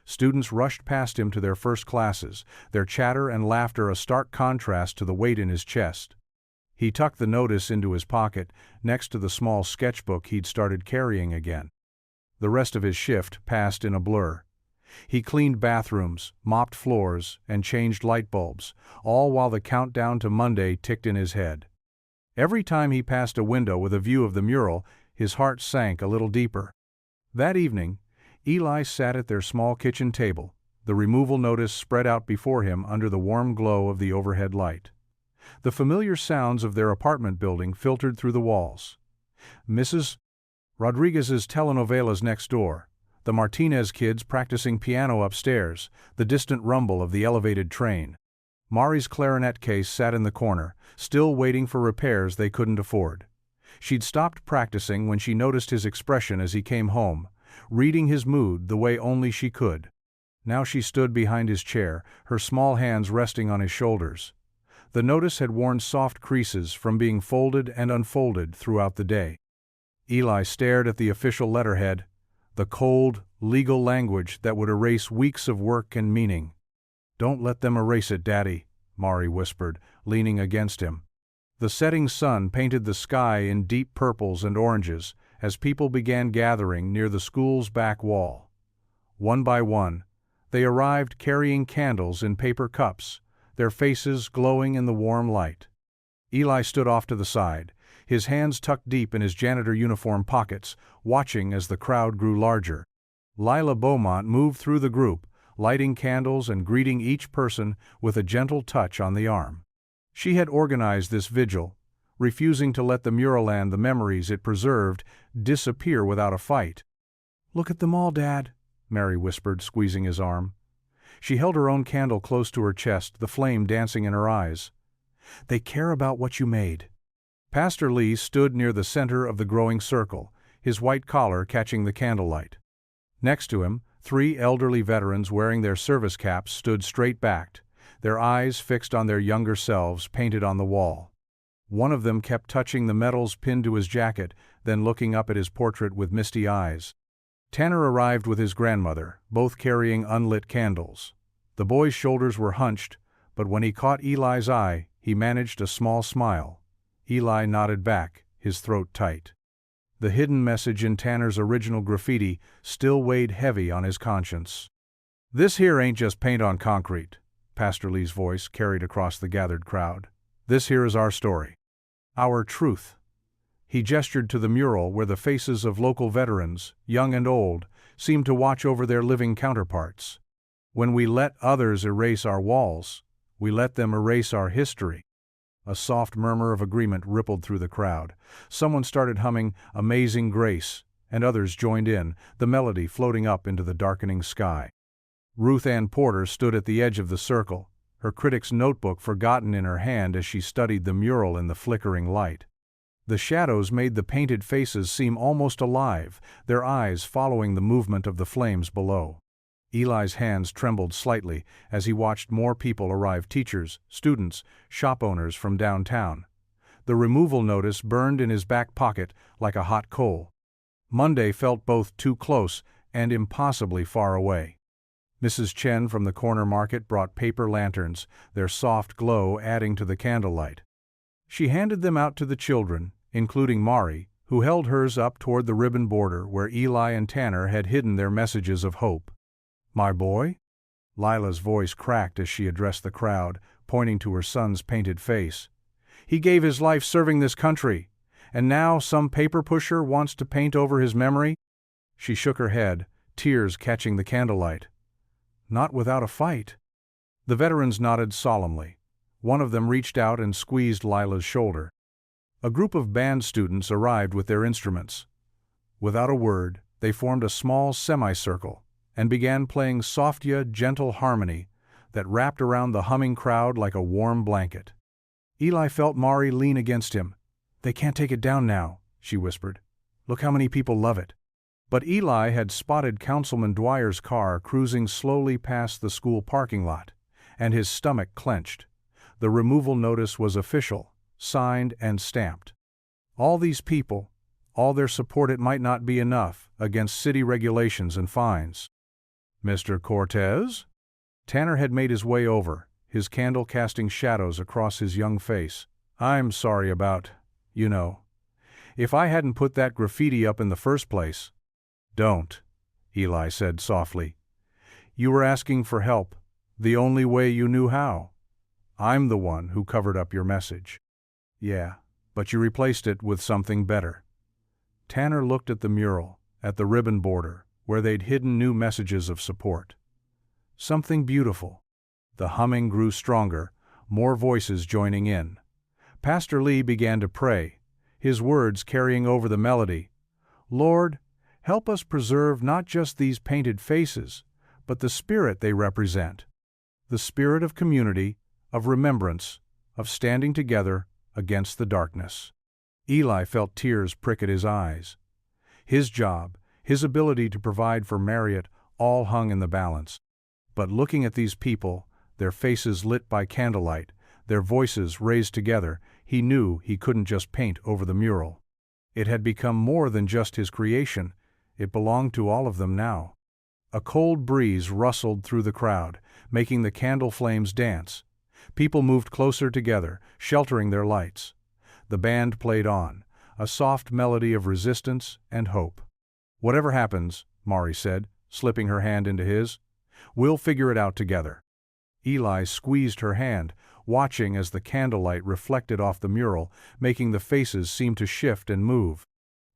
Students rushed past him to their first classes, their chatter and laughter a stark contrast to the weight in his chest. He tucked the notice into his pocket, next to the small sketchbook he'd started carrying again. The rest of his shift passed in a blur. He cleaned bathrooms, mopped floors, and changed light bulbs, all while the countdown to Monday ticked in his head. Every time he passed a window with a view of the mural, his heart sank a little deeper. That evening, Eli sat at their small kitchen table, the removal notice spread out before him under the warm glow of the overhead light. The familiar sounds of their apartment building filtered through the walls. Mrs. Rodriguez's telenovelas next door, the Martinez kids practicing piano upstairs, the distant rumble of the elevated train. Mari's clarinet case sat in the corner, still waiting for repairs they couldn't afford. She'd stopped practicing when she noticed his expression as he came home, reading his mood the way only she could. Now she stood behind his chair, her small hands resting on his shoulders. The notice had worn soft creases from being folded and unfolded throughout the day. Eli stared at the official letterhead, the cold, legal language that would erase weeks of work and meaning. Don't let them erase it, Daddy, Mari whispered, leaning against him. The setting sun painted the sky in deep purples and oranges as people began gathering near the school's back wall. One by one, they arrived carrying candles in paper cups, their faces glowing in the warm light. Eli stood off to the side, his hands tucked deep in his janitor uniform pockets, watching as the crowd grew larger. Lila Beaumont moved through the group, lighting candles and greeting each person with a gentle touch on the arm. She had organized this vigil, refusing to let the mural and the memories it preserved disappear without a fight. Look at them all, Dad, Mary whispered, squeezing his arm. She held her own candle close to her chest, the flame dancing in her eyes. They care about what you made. Pastor Lee stood near the center of the growing circle, his white collar catching the candlelight. Next to him, 3 elderly veterans wearing their service caps stood straight-backed, their eyes fixed on their younger selves painted on the wall. One of them kept touching the medals pinned to his jacket, then looking up at his portrait with misty eyes. Tanner arrived with his grandmother, both carrying unlit candles. The boy's shoulders were hunched, but when he caught Eli's eye, he managed a small smile. Eli nodded back, his throat tight. The hidden message in Tanner's original graffiti still weighed heavy on his conscience. This here ain't just paint on concrete, Pastor Lee's voice carried across the gathered crowd. This here is our story. Our truth. He gestured to the mural where the faces of local veterans, young and old, seemed to watch over their living counterparts. When we let others erase our walls, we let them erase our history. A soft murmur of agreement rippled through the crowd. Someone started humming Amazing Grace, and others joined in, the melody floating up into the darkening sky. Ruth Ann Porter stood at the edge of the circle, her critic's notebook forgotten in her hand as she studied the mural in the flickering light. The shadows made the painted faces seem almost alive, their eyes following the movement of the flames below. Eli's hands trembled slightly as he watched more people arrive, teachers, students, shop owners from downtown. The removal notice burned in his back pocket like a hot coal. Monday felt both too close and impossibly far away. Mrs. Chen from the corner market brought paper lanterns, their soft glow adding to the candlelight. She handed them out to the children, including Mari, who held hers up toward the ribbon border where Eli and Tanner had hidden their messages of hope. "My boy?" Lila's voice cracked as she addressed the crowd, pointing to her son's painted face. "He gave his life serving this country, and now some paper pusher wants to paint over his memory?" She shook her head, tears catching the candlelight. "Not without a fight." The veterans nodded solemnly. One of them reached out and squeezed Lila's shoulder. A group of band students arrived with their instruments. Without a word, they formed a small semicircle and began playing soft yet gentle harmony that wrapped around the humming crowd like a warm blanket. Eli felt Mari lean against him. "They can't take it down now," she whispered. "Look how many people love it." But Eli had spotted Councilman Dwyer's car cruising slowly past the school parking lot, and his stomach clenched. The removal notice was official, signed and stamped. All these people, all their support, it might not be enough against city regulations and fines. "Mr. Cortez?" Tanner had made his way over, his candle casting shadows across his young face. "I'm sorry about, if I hadn't put that graffiti up in the first place." "Don't," Eli said softly. "You were asking for help, the only way you knew how. I'm the one who covered up your message." "Yeah, but you replaced it with something better." Tanner looked at the mural, at the ribbon border, where they'd hidden new messages of support. "Something beautiful." The humming grew stronger, more voices joining in. Pastor Lee began to pray, his words carrying over the melody. "Lord, help us preserve not just these painted faces, but the spirit they represent. The spirit of community, of remembrance, of standing together against the darkness." Eli felt tears prick at his eyes. His job, his ability to provide for Marriott, all hung in the balance. But looking at these people, their faces lit by candlelight, their voices raised together, he knew he couldn't just paint over the mural. It had become more than just his creation. It belonged to all of them now. A cold breeze rustled through the crowd, making the candle flames dance. People moved closer together, sheltering their lights. The band played on, a soft melody of resistance and hope. "Whatever happens," Mari said, slipping her hand into his, "we'll figure it out together." Eli squeezed her hand, watching as the candlelight reflected off the mural, making the faces seem to shift and move.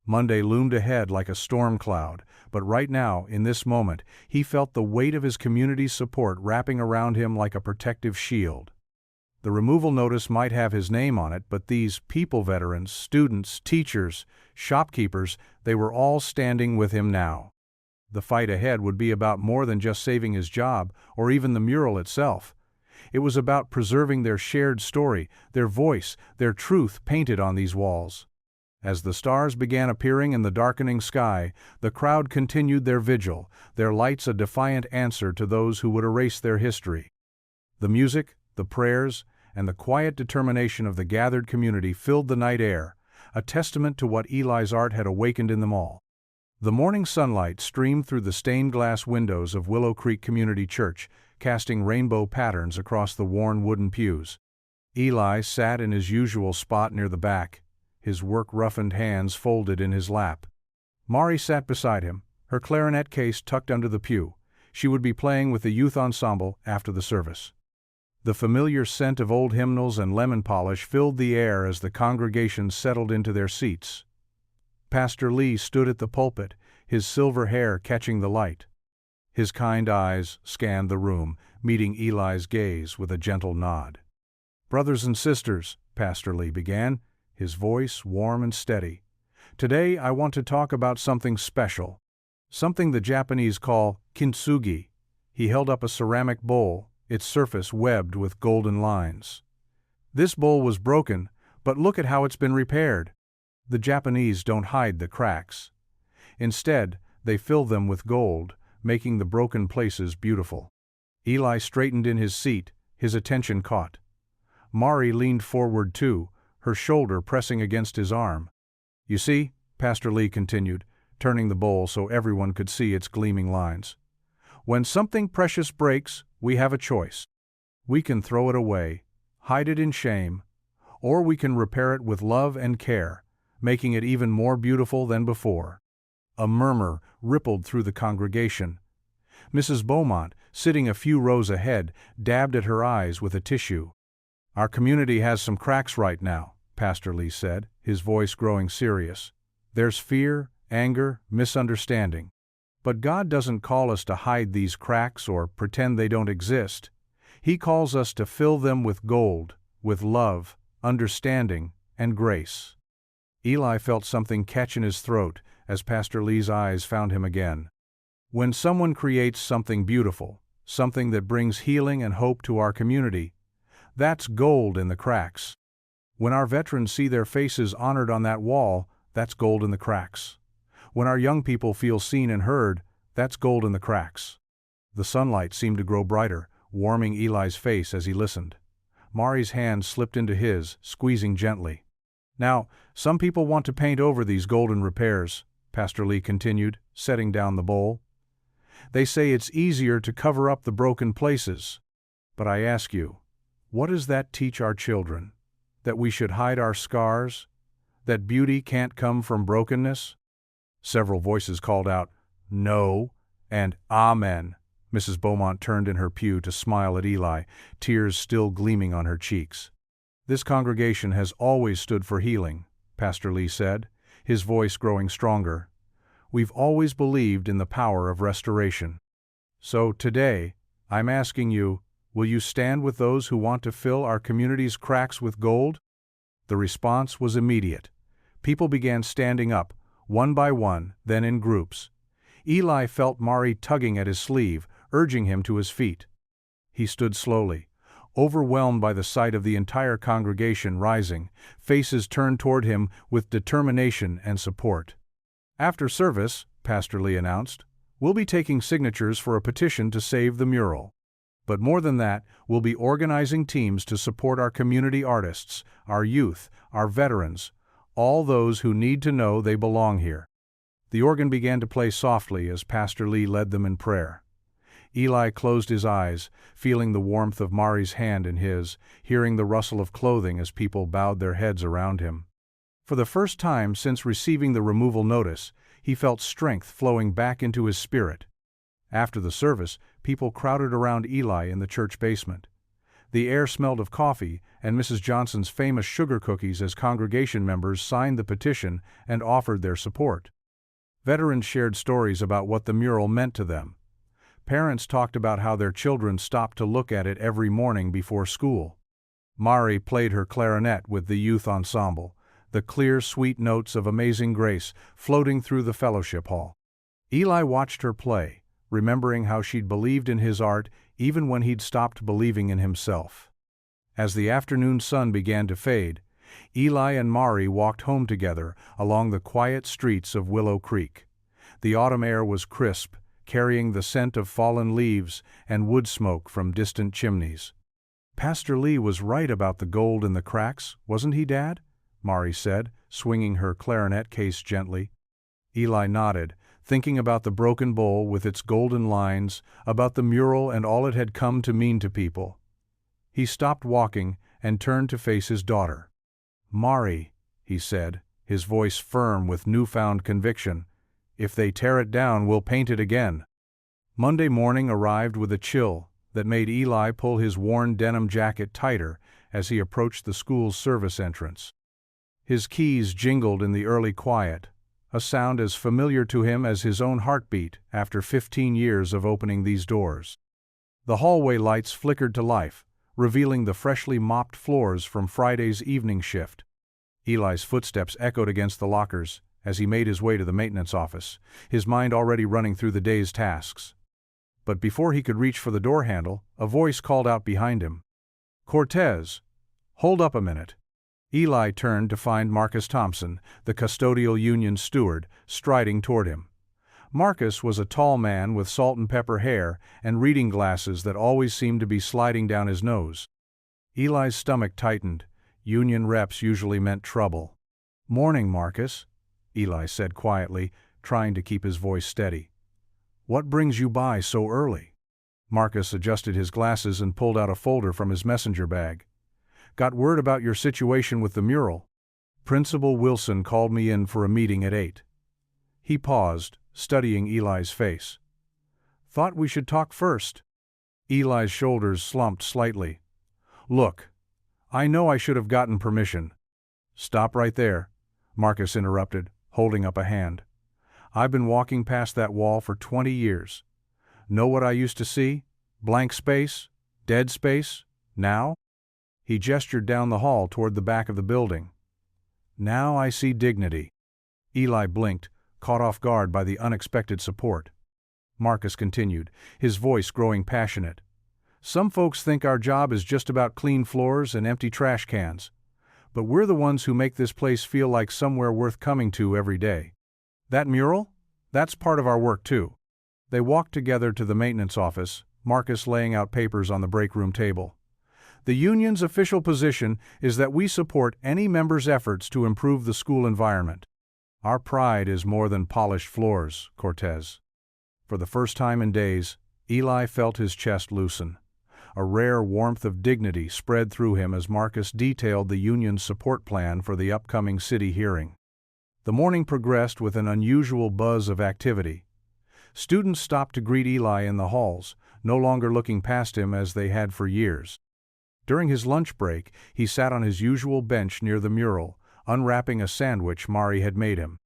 Monday loomed ahead like a storm cloud, but right now, in this moment, he felt the weight of his community's support wrapping around him like a protective shield. The removal notice might have his name on it, but these people veterans, students, teachers, shopkeepers, they were all standing with him now. The fight ahead would be about more than just saving his job, or even the mural itself. It was about preserving their shared story, their voice, their truth painted on these walls. As the stars began appearing in the darkening sky, the crowd continued their vigil, their lights a defiant answer to those who would erase their history. The music, the prayers, and the quiet determination of the gathered community filled the night air, a testament to what Eli's art had awakened in them all. The morning sunlight streamed through the stained glass windows of Willow Creek Community Church, casting rainbow patterns across the worn wooden pews. Eli sat in his usual spot near the back, his work-roughened hands folded in his lap. Mari sat beside him, her clarinet case tucked under the pew. She would be playing with the youth ensemble after the service. The familiar scent of old hymnals and lemon polish filled the air as the congregation settled into their seats. Pastor Lee stood at the pulpit, his silver hair catching the light. His kind eyes scanned the room, meeting Eli's gaze with a gentle nod. "Brothers and sisters," Pastor Lee began, his voice warm and steady, "today I want to talk about something special, something the Japanese call kintsugi." He held up a ceramic bowl, its surface webbed with golden lines. "This bowl was broken, but look at how it's been repaired. The Japanese don't hide the cracks. Instead, they fill them with gold, making the broken places beautiful. Eli straightened in his seat, his attention caught. Mari leaned forward too, her shoulder pressing against his arm. You see, Pastor Lee continued, turning the bowl so everyone could see its gleaming lines. When something precious breaks, we have a choice. We can throw it away, hide it in shame, or we can repair it with love and care, making it even more beautiful than before. A murmur rippled through the congregation. Mrs. Beaumont, sitting a few rows ahead, dabbed at her eyes with a tissue. Our community has some cracks right now, Pastor Lee said, his voice growing serious. There's fear, anger, misunderstanding. But God doesn't call us to hide these cracks or pretend they don't exist. He calls us to fill them with gold, with love, understanding, and grace. Eli felt something catch in his throat as Pastor Lee's eyes found him again. When someone creates something beautiful, something that brings healing and hope to our community, that's gold in the cracks. When our veterans see their faces honored on that wall, that's gold in the cracks. When our young people feel seen and heard, that's gold in the cracks. The sunlight seemed to grow brighter, warming Eli's face as he listened. Mari's hand slipped into his, squeezing gently. Now, some people want to paint over these golden repairs, Pastor Lee continued, setting down the bowl. They say it's easier to cover up the broken places. But I ask you, what does that teach our children? That we should hide our scars? That beauty can't come from brokenness? Several voices called out, "No," and "Amen." Mrs. Beaumont turned in her pew to smile at Eli, tears still gleaming on her cheeks. This congregation has always stood for healing, Pastor Lee said, his voice growing stronger. We've always believed in the power of restoration. So today, I'm asking you, will you stand with those who want to fill our community's cracks with gold? The response was immediate. People began standing up, one by one, then in groups. Eli felt Mari tugging at his sleeve, urging him to his feet. He stood slowly, overwhelmed by the sight of the entire congregation rising, faces turned toward him with determination and support. After service, Pastor Lee announced, we'll be taking signatures for a petition to save the mural. But more than that, we'll be organizing teams to support our community artists, our youth, our veterans, all those who need to know they belong here. The organ began to play softly as Pastor Lee led them in prayer. Eli closed his eyes, feeling the warmth of Mari's hand in his, hearing the rustle of clothing as people bowed their heads around him. For the first time since receiving the removal notice, he felt strength flowing back into his spirit. After the service, people crowded around Eli in the church basement. The air smelled of coffee and Mrs. Johnson's famous sugar cookies as congregation members signed the petition and offered their support. Veterans shared stories about what the mural meant to them. Parents talked about how their children stopped to look at it every morning before school. Mari played her clarinet with the youth ensemble, the clear, sweet notes of Amazing Grace floating through the fellowship hall. Eli watched her play, remembering how she'd believed in his art even when he'd stopped believing in himself. As the afternoon sun began to fade, Eli and Mari walked home together along the quiet streets of Willow Creek. The autumn air was crisp, carrying the scent of fallen leaves and wood smoke from distant chimneys. Pastor Lee was right about the gold in the cracks, wasn't he, Dad? Mari said, swinging her clarinet case gently. Eli nodded, thinking about the broken bowl with its golden lines, about the mural and all it had come to mean to people. He stopped walking and turned to face his daughter. Mari, he said, his voice firm with newfound conviction, if they tear it down, we'll paint it again. Monday morning arrived with a chill that made Eli pull his worn denim jacket tighter as he approached the school's service entrance. His keys jingled in the early quiet, a sound as familiar to him as his own heartbeat after 15 years of opening these doors. The hallway lights flickered to life, revealing the freshly mopped floors from Friday's evening shift. Eli's footsteps echoed against the lockers as he made his way to the maintenance office, his mind already running through the day's tasks. But before he could reach for the door handle, a voice called out behind him. Cortez, hold up a minute. Eli turned to find Marcus Thompson, the custodial union steward, striding toward him. Marcus was a tall man with salt and pepper hair and reading glasses that always seemed to be sliding down his nose. Eli's stomach tightened. Union reps usually meant trouble. "Morning, Marcus," Eli said quietly, trying to keep his voice steady. "What brings you by so early?" Marcus adjusted his glasses and pulled out a folder from his messenger bag. "Got word about your situation with the mural. Principal Wilson called me in for a meeting at 8. He paused, studying Eli's face. "Thought we should talk first." Eli's shoulders slumped slightly. "Look, I know I should have gotten permission." "Stop right there," Marcus interrupted, holding up a hand. "I've been walking past that wall for 20 years. Know what I used to see? Blank space? Dead space? Now?" He gestured down the hall toward the back of the building. "Now I see dignity." Eli blinked, caught off guard by the unexpected support. Marcus continued, his voice growing passionate. "Some folks think our job is just about clean floors and empty trash cans. But we're the ones who make this place feel like somewhere worth coming to every day. That mural? That's part of our work too." They walked together to the maintenance office, Marcus laying out papers on the break room table. "The union's official position is that we support any member's efforts to improve the school environment. Our pride is more than polished floors, Cortez." For the first time in days, Eli felt his chest loosen. A rare warmth of dignity spread through him as Marcus detailed the union's support plan for the upcoming city hearing. The morning progressed with an unusual buzz of activity. Students stopped to greet Eli in the halls, no longer looking past him as they had for years. During his lunch break, he sat on his usual bench near the mural, unwrapping a sandwich Mari had made him.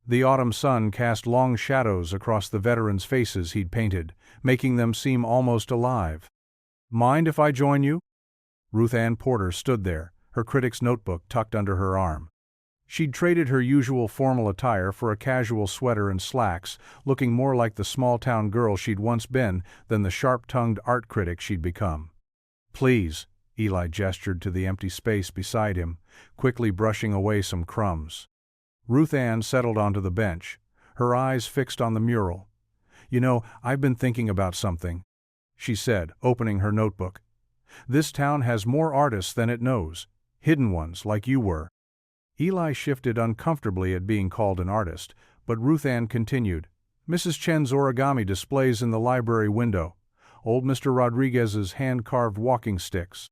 The autumn sun cast long shadows across the veterans' faces he'd painted, making them seem almost alive. "Mind if I join you?" Ruth Ann Porter stood there, her critic's notebook tucked under her arm. She'd traded her usual formal attire for a casual sweater and slacks, looking more like the small-town girl she'd once been than the sharp-tongued art critic she'd become. "Please," Eli gestured to the empty space beside him, quickly brushing away some crumbs. Ruth Ann settled onto the bench, her eyes fixed on the mural. "You know, I've been thinking about something," she said, opening her notebook. "This town has more artists than it knows, hidden ones like you were." Eli shifted uncomfortably at being called an artist, but Ruth Ann continued. "Mrs. Chen's origami displays in the library window, old Mr. Rodriguez's hand-carved walking sticks.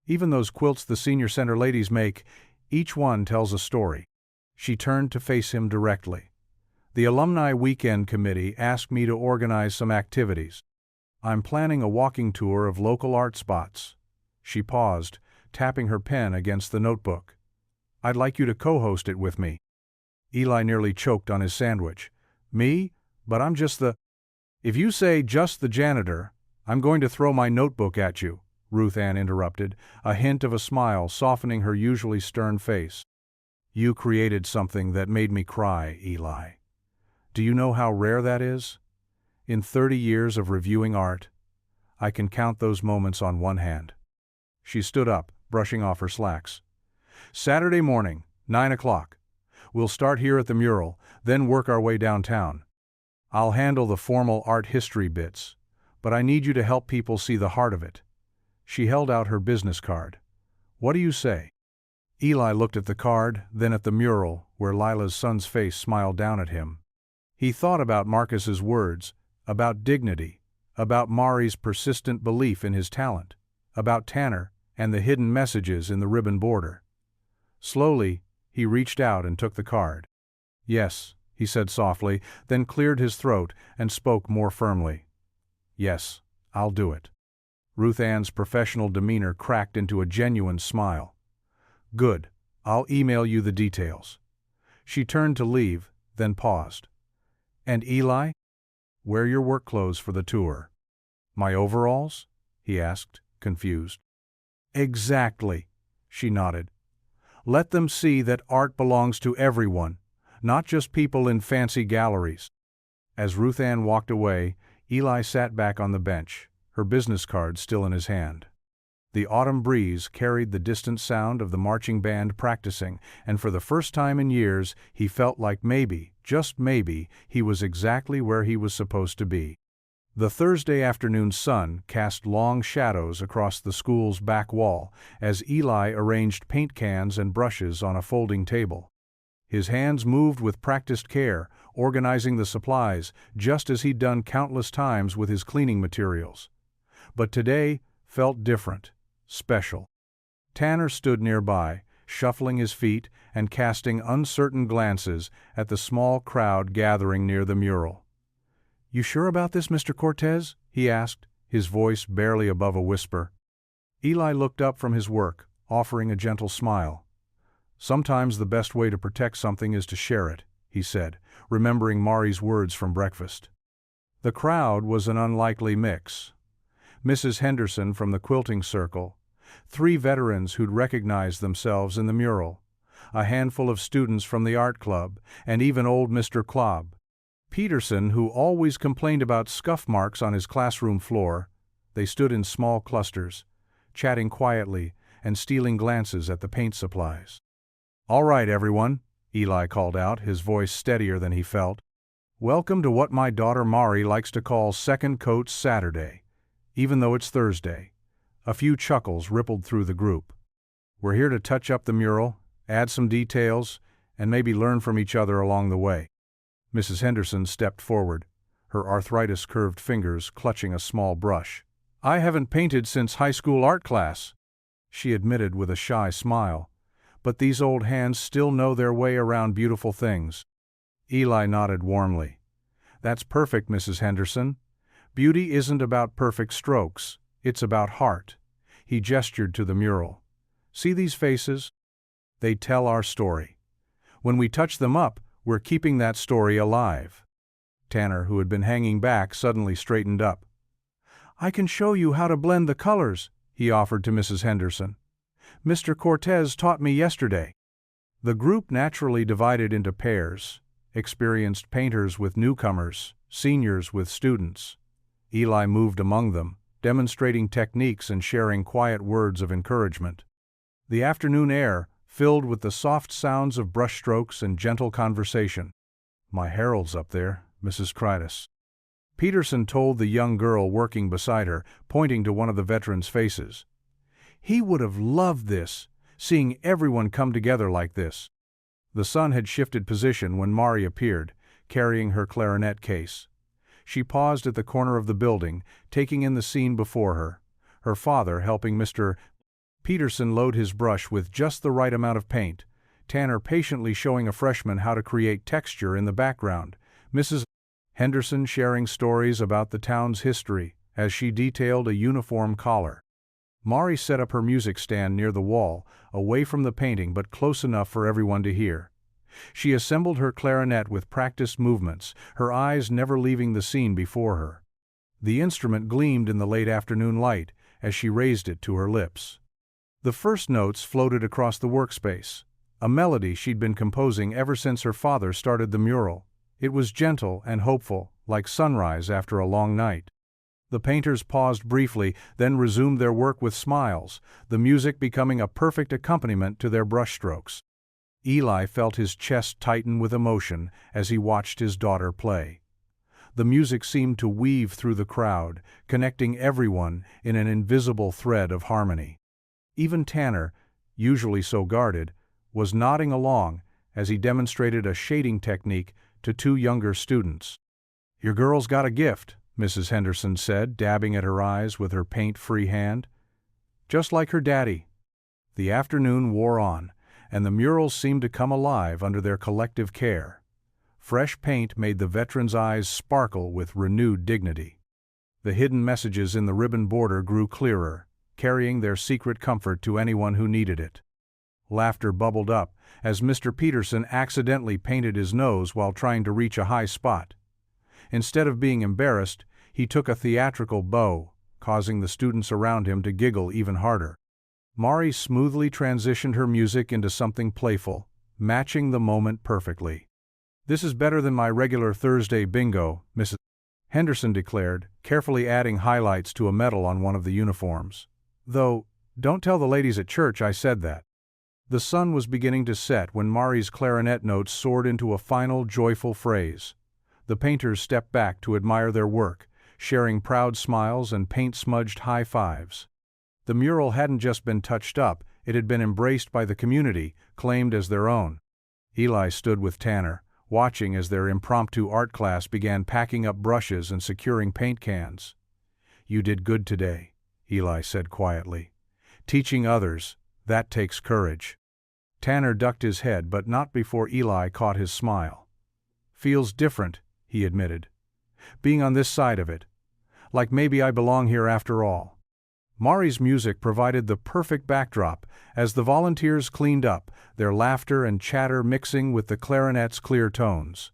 Even those quilts the senior center ladies make, each one tells a story." She turned to face him directly. "The Alumni Weekend Committee asked me to organize some activities. I'm planning a walking tour of local art spots." She paused, tapping her pen against the notebook. "I'd like you to co-host it with me." Eli nearly choked on his sandwich. "Me? But I'm just the—" "If you say just the janitor, I'm going to throw my notebook at you," Ruth Ann interrupted, a hint of a smile softening her usually stern face. "You created something that made me cry, Eli. Do you know how rare that is? In 30 years of reviewing art, I can count those moments on one hand." She stood up, brushing off her slacks. "Saturday morning, 9 o'clock. We'll start here at the mural, then work our way downtown. I'll handle the formal art history bits, but I need you to help people see the heart of it." She held out her business card. "What do you say?" Eli looked at the card, then at the mural, where Lila's son's face smiled down at him. He thought about Marcus's words, about dignity, about Mari's persistent belief in his talent, about Tanner and the hidden messages in the ribbon border. Slowly, he reached out and took the card. "Yes," he said softly, then cleared his throat and spoke more firmly. "Yes, I'll do it." Ruth Ann's professional demeanor cracked into a genuine smile. "Good. I'll email you the details." She turned to leave, then paused. "And Eli? Wear your work clothes for the tour." "My overalls?" he asked, confused. "Exactly," she nodded. "Let them see that art belongs to everyone, not just people in fancy galleries." As Ruth Ann walked away, Eli sat back on the bench, her business card still in his hand. The autumn breeze carried the distant sound of the marching band practicing, and for the first time in years he felt like maybe, just maybe, he was exactly where he was supposed to be. The Thursday afternoon sun cast long shadows across the school's back wall as Eli arranged paint cans and brushes on a folding table. His hands moved with practiced care, organizing the supplies, just as he'd done countless times with his cleaning materials. But today felt different, special. Tanner stood nearby, shuffling his feet and casting uncertain glances at the small crowd gathering near the mural. "You sure about this, Mr. Cortez?" he asked, his voice barely above a whisper. Eli looked up from his work, offering a gentle smile. "Sometimes the best way to protect something is to share it," he said, remembering Mari's words from breakfast. The crowd was an unlikely mix. Mrs. Henderson from the quilting circle, 3 veterans who'd recognized themselves in the mural, a handful of students from the art club, and even old Mr. Klobb. Peterson, who always complained about scuff marks on his classroom floor. They stood in small clusters, chatting quietly and stealing glances at the paint supplies. "All right, everyone," Eli called out, his voice steadier than he felt. "Welcome to what my daughter Mari likes to call Second Coat Saturday, even though it's Thursday." A few chuckles rippled through the group. "We're here to touch up the mural, add some details, and maybe learn from each other along the way." Mrs. Henderson stepped forward, her arthritis-curved fingers clutching a small brush. "I haven't painted since high school art class," she admitted with a shy smile, "but these old hands still know their way around beautiful things." Eli nodded warmly. "That's perfect, Mrs. Henderson. Beauty isn't about perfect strokes, it's about heart." He gestured to the mural. "See these faces? They tell our story. When we touch them up, we're keeping that story alive." Tanner, who had been hanging back, suddenly straightened up. "I can show you how to blend the colors," he offered to Mrs. Henderson. "Mr. Cortez taught me yesterday." The group naturally divided into pairs, experienced painters with newcomers, seniors with students. Eli moved among them, demonstrating techniques and sharing quiet words of encouragement. The afternoon air filled with the soft sounds of brushstrokes and gentle conversation. "My Harold's up there, Mrs. Critus," Peterson told the young girl working beside her, pointing to one of the veterans' faces. "He would have loved this, seeing everyone come together like this." The sun had shifted position when Mari appeared, carrying her clarinet case. She paused at the corner of the building, taking in the scene before her, her father helping Mr. Peterson load his brush with just the right amount of paint, Tanner patiently showing a freshman how to create texture in the background, Mrs. Henderson sharing stories about the town's history as she detailed a uniform collar. Mari set up her music stand near the wall, away from the painting but close enough for everyone to hear. She assembled her clarinet with practiced movements, her eyes never leaving the scene before her. The instrument gleamed in the late afternoon light as she raised it to her lips. The first notes floated across the workspace, a melody she'd been composing ever since her father started the mural. It was gentle and hopeful, like sunrise after a long night. The painters paused briefly, then resumed their work with smiles, the music becoming a perfect accompaniment to their brushstrokes. Eli felt his chest tighten with emotion as he watched his daughter play. The music seemed to weave through the crowd, connecting everyone in an invisible thread of harmony. Even Tanner, usually so guarded, was nodding along as he demonstrated a shading technique to 2 younger students. "Your girl's got a gift," Mrs. Henderson said, dabbing at her eyes with her paint-free hand. "Just like her daddy." The afternoon wore on, and the murals seemed to come alive under their collective care. Fresh paint made the veterans' eyes sparkle with renewed dignity. The hidden messages in the ribbon border grew clearer, carrying their secret comfort to anyone who needed it. Laughter bubbled up as Mr. Peterson accidentally painted his nose while trying to reach a high spot. Instead of being embarrassed, he took a theatrical bow, causing the students around him to giggle even harder. Mari smoothly transitioned her music into something playful, matching the moment perfectly. "This is better than my regular Thursday bingo," Mrs. Henderson declared, carefully adding highlights to a medal on one of the uniforms. "Though, Don't tell the ladies at church I said that." The sun was beginning to set when Mari's clarinet notes soared into a final, joyful phrase. The painters stepped back to admire their work, sharing proud smiles and paint-smudged high fives. The mural hadn't just been touched up, it had been embraced by the community, claimed as their own. Eli stood with Tanner, watching as their impromptu art class began packing up brushes and securing paint cans. "You did good today," Eli said quietly. "Teaching others, that takes courage." Tanner ducked his head, but not before Eli caught his smile. "Feels different," he admitted. "Being on this side of it. Like maybe I belong here after all." Mari's music provided the perfect backdrop as the volunteers cleaned up, their laughter and chatter mixing with the clarinet's clear tones.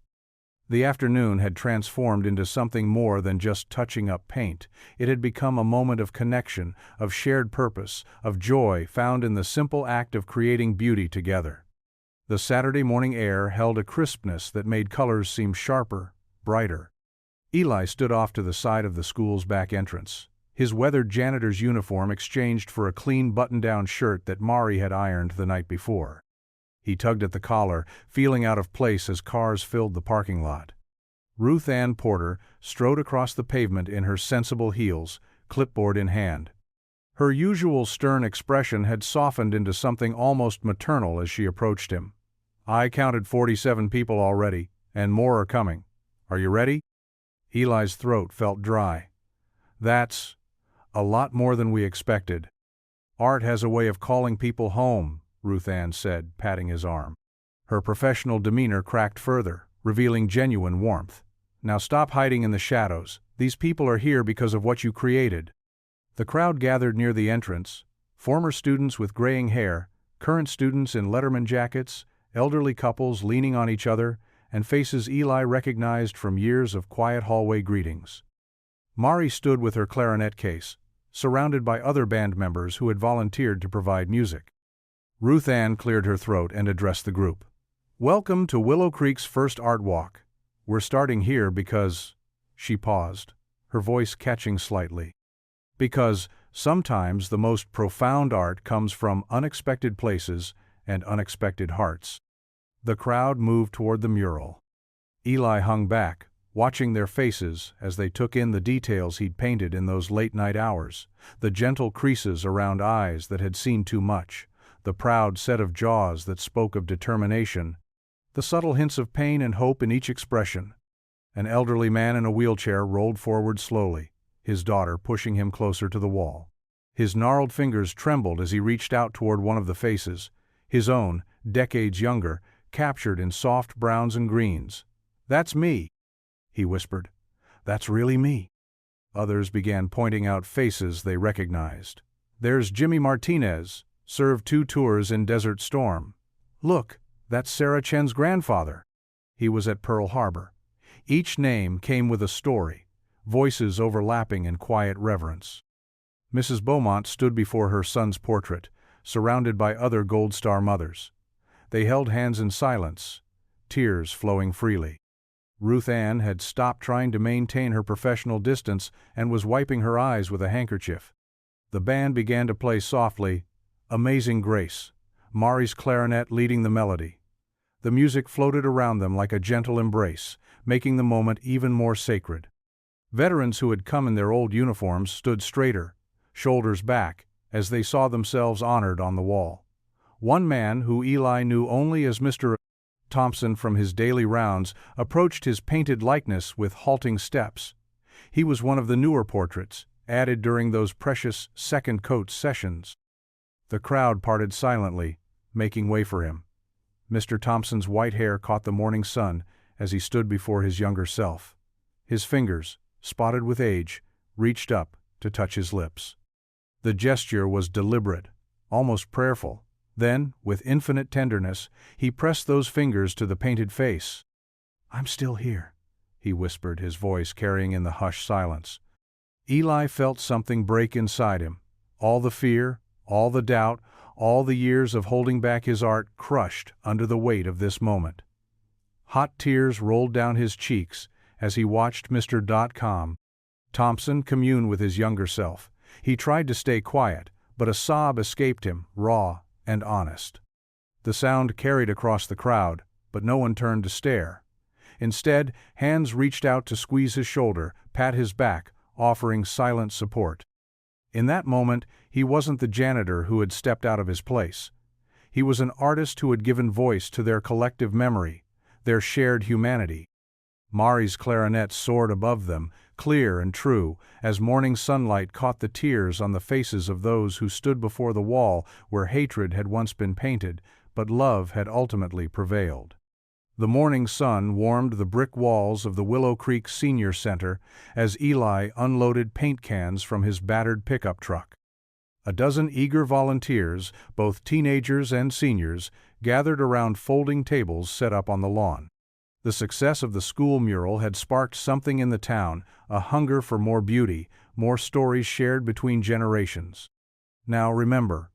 The afternoon had transformed into something more than just touching up paint. It had become a moment of connection, of shared purpose, of joy found in the simple act of creating beauty together. The Saturday morning air held a crispness that made colors seem sharper, brighter. Eli stood off to the side of the school's back entrance, his weathered janitor's uniform exchanged for a clean button-down shirt that Mari had ironed the night before. He tugged at the collar, feeling out of place as cars filled the parking lot. Ruth Ann Porter strode across the pavement in her sensible heels, clipboard in hand. Her usual stern expression had softened into something almost maternal as she approached him. "I counted 47 people already, and more are coming. Are you ready?" Eli's throat felt dry. "That's a lot more than we expected." "Art has a way of calling people home," Ruth Ann said, patting his arm. Her professional demeanor cracked further, revealing genuine warmth. "Now stop hiding in the shadows. These people are here because of what you created." The crowd gathered near the entrance, former students with graying hair, current students in Letterman jackets, elderly couples leaning on each other, and faces Eli recognized from years of quiet hallway greetings. Mari stood with her clarinet case, surrounded by other band members who had volunteered to provide music. Ruth Ann cleared her throat and addressed the group. "Welcome to Willow Creek's first art walk. We're starting here because—" She paused, her voice catching slightly. "Because sometimes the most profound art comes from unexpected places and unexpected hearts." The crowd moved toward the mural. Eli hung back, watching their faces as they took in the details he'd painted in those late-night hours, the gentle creases around eyes that had seen too much, the proud set of jaws that spoke of determination, the subtle hints of pain and hope in each expression. An elderly man in a wheelchair rolled forward slowly, his daughter pushing him closer to the wall. His gnarled fingers trembled as he reached out toward one of the faces, his own, decades younger, captured in soft browns and greens. "That's me," he whispered. "That's really me." Others began pointing out faces they recognized. "There's Jimmy Martinez, served 2 tours in Desert Storm. Look, that's Sarah Chen's grandfather. He was at Pearl Harbor." Each name came with a story, voices overlapping in quiet reverence. Mrs. Beaumont stood before her son's portrait, surrounded by other Gold Star mothers. They held hands in silence, tears flowing freely. Ruth Ann had stopped trying to maintain her professional distance and was wiping her eyes with a handkerchief. The band began to play softly, "Amazing Grace," Mari's clarinet leading the melody. The music floated around them like a gentle embrace, making the moment even more sacred. Veterans who had come in their old uniforms stood straighter, shoulders back, as they saw themselves honored on the wall. One man, who Eli knew only as Mr. Thompson from his daily rounds, approached his painted likeness with halting steps. He was one of the newer portraits, added during those precious second coat sessions. The crowd parted silently, making way for him. Mr. Thompson's white hair caught the morning sun as he stood before his younger self. His fingers, spotted with age, reached up to touch his lips. The gesture was deliberate, almost prayerful. Then, with infinite tenderness, he pressed those fingers to the painted face. "I'm still here," he whispered, his voice carrying in the hushed silence. Eli felt something break inside him. All the fear, all the doubt, all the years of holding back his art crushed under the weight of this moment. Hot tears rolled down his cheeks as he watched Mr. Thompson commune with his younger self. He tried to stay quiet, but a sob escaped him, raw and honest. The sound carried across the crowd, but no one turned to stare. Instead, hands reached out to squeeze his shoulder, pat his back, offering silent support. In that moment, he wasn't the janitor who had stepped out of his place. He was an artist who had given voice to their collective memory, their shared humanity. Mari's clarinet soared above them, clear and true, as morning sunlight caught the tears on the faces of those who stood before the wall where hatred had once been painted, but love had ultimately prevailed. The morning sun warmed the brick walls of the Willow Creek Senior Center as Eli unloaded paint cans from his battered pickup truck. A dozen eager volunteers, both teenagers and seniors, gathered around folding tables set up on the lawn. The success of the school mural had sparked something in the town, a hunger for more beauty, more stories shared between generations. "Now remember,"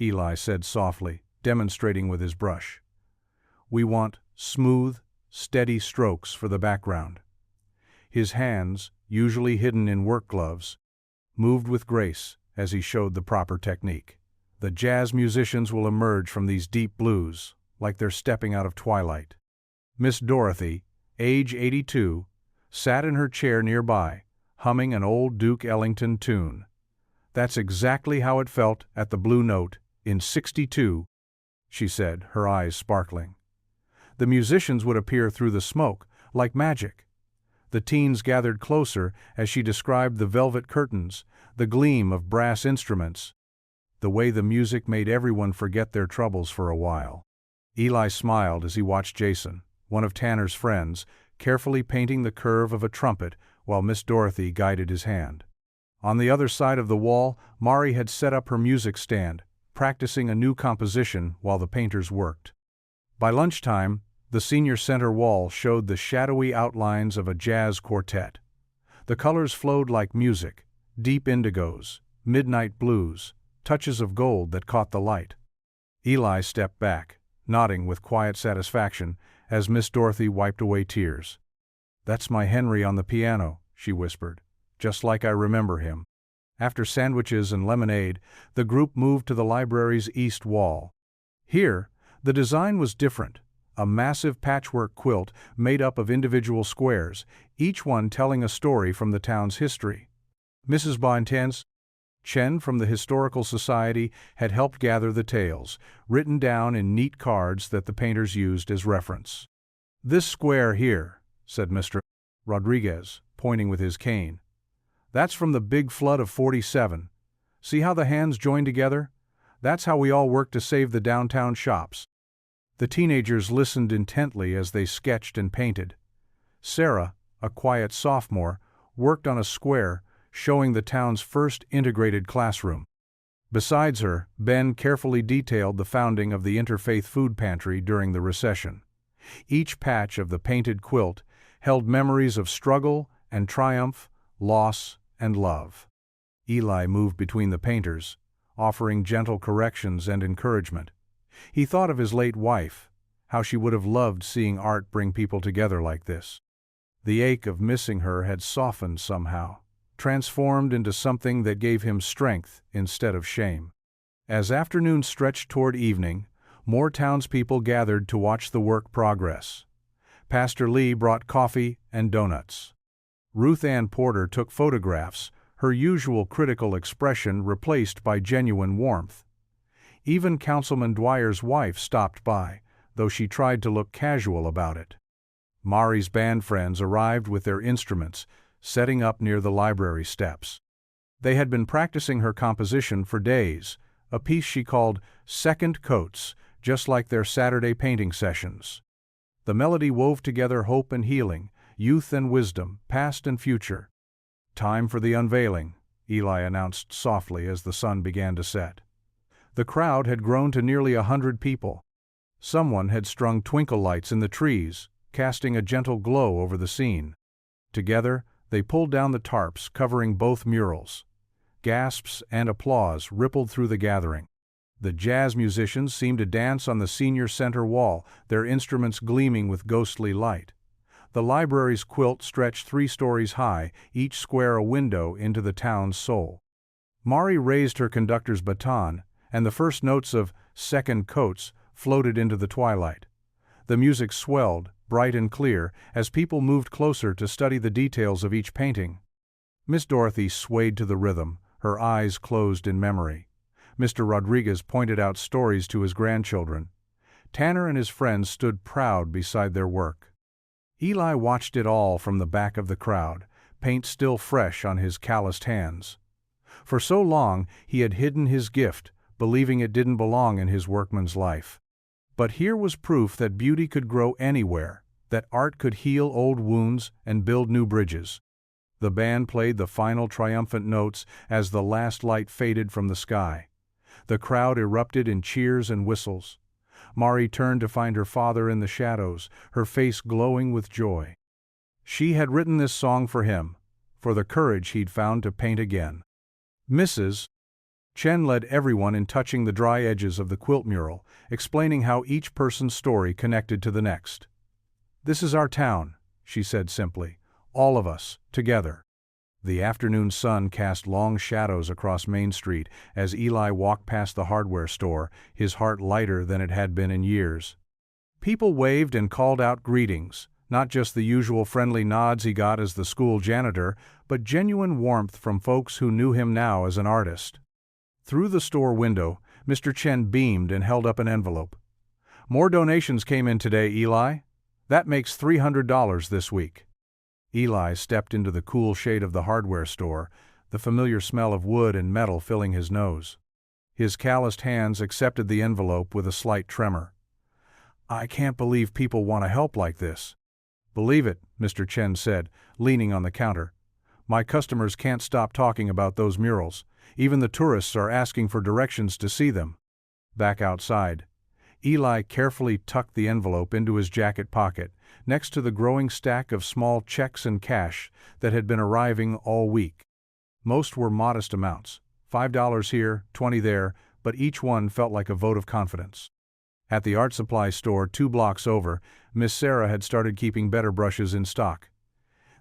Eli said softly, demonstrating with his brush. "We want smooth, steady strokes for the background." His hands, usually hidden in work gloves, moved with grace as he showed the proper technique. The jazz musicians will emerge from these deep blues, like they're stepping out of twilight. Miss Dorothy, age 82, sat in her chair nearby, humming an old Duke Ellington tune. "That's exactly how it felt at the Blue Note in '62, she said, her eyes sparkling. The musicians would appear through the smoke, like magic. The teens gathered closer as she described the velvet curtains, the gleam of brass instruments, the way the music made everyone forget their troubles for a while. Eli smiled as he watched Jason, one of Tanner's friends, carefully painting the curve of a trumpet while Miss Dorothy guided his hand. On the other side of the wall, Mari had set up her music stand, practicing a new composition while the painters worked. By lunchtime, the senior center wall showed the shadowy outlines of a jazz quartet. The colors flowed like music, deep indigos, midnight blues, touches of gold that caught the light. Eli stepped back, nodding with quiet satisfaction as Miss Dorothy wiped away tears. "That's my Henry on the piano," she whispered, "just like I remember him." After sandwiches and lemonade, the group moved to the library's east wall. Here, the design was different. A massive patchwork quilt made up of individual squares, each one telling a story from the town's history. Mrs. Bontemps Chen from the Historical Society had helped gather the tales, written down in neat cards that the painters used as reference. "This square here," said Mr. Rodriguez, pointing with his cane. "That's from the big flood of '47. See how the hands join together? That's how we all worked to save the downtown shops." The teenagers listened intently as they sketched and painted. Sarah, a quiet sophomore, worked on a square showing the town's first integrated classroom. Besides her, Ben carefully detailed the founding of the Interfaith Food Pantry during the recession. Each patch of the painted quilt held memories of struggle and triumph, loss and love. Eli moved between the painters, offering gentle corrections and encouragement. He thought of his late wife, how she would have loved seeing art bring people together like this. The ache of missing her had softened somehow, transformed into something that gave him strength instead of shame. As afternoon stretched toward evening, more townspeople gathered to watch the work progress. Pastor Lee brought coffee and donuts. Ruth Ann Porter took photographs, her usual critical expression replaced by genuine warmth. Even Councilman Dwyer's wife stopped by, though she tried to look casual about it. Mari's band friends arrived with their instruments, setting up near the library steps. They had been practicing her composition for days, a piece she called Second Coats, just like their Saturday painting sessions. The melody wove together hope and healing, youth and wisdom, past and future. "Time for the unveiling," Eli announced softly as the sun began to set. The crowd had grown to nearly 100 people. Someone had strung twinkle lights in the trees, casting a gentle glow over the scene. Together, they pulled down the tarps covering both murals. Gasps and applause rippled through the gathering. The jazz musicians seemed to dance on the senior center wall, their instruments gleaming with ghostly light. The library's quilt stretched 3 stories high, each square a window into the town's soul. Mari raised her conductor's baton, and the first notes of Second Coats floated into the twilight. The music swelled, bright and clear, as people moved closer to study the details of each painting. Miss Dorothy swayed to the rhythm, her eyes closed in memory. Mr. Rodriguez pointed out stories to his grandchildren. Tanner and his friends stood proud beside their work. Eli watched it all from the back of the crowd, paint still fresh on his calloused hands. For so long he had hidden his gift, believing it didn't belong in his workman's life. But here was proof that beauty could grow anywhere, that art could heal old wounds and build new bridges. The band played the final triumphant notes as the last light faded from the sky. The crowd erupted in cheers and whistles. Mari turned to find her father in the shadows, her face glowing with joy. She had written this song for him, for the courage he'd found to paint again. Mrs. Chen led everyone in touching the dry edges of the quilt mural, explaining how each person's story connected to the next. "This is our town," she said simply, "all of us, together." The afternoon sun cast long shadows across Main Street as Eli walked past the hardware store, his heart lighter than it had been in years. People waved and called out greetings, not just the usual friendly nods he got as the school janitor, but genuine warmth from folks who knew him now as an artist. Through the store window, Mr. Chen beamed and held up an envelope. "More donations came in today, Eli. That makes $300 this week." Eli stepped into the cool shade of the hardware store, the familiar smell of wood and metal filling his nose. His calloused hands accepted the envelope with a slight tremor. "I can't believe people want to help like this." "Believe it," Mr. Chen said, leaning on the counter. "My customers can't stop talking about those murals. Even the tourists are asking for directions to see them." Back outside, Eli carefully tucked the envelope into his jacket pocket, next to the growing stack of small checks and cash that had been arriving all week. Most were modest amounts, $5 here, $20 there, but each one felt like a vote of confidence. At the art supply store 2 blocks over, Miss Sarah had started keeping better brushes in stock.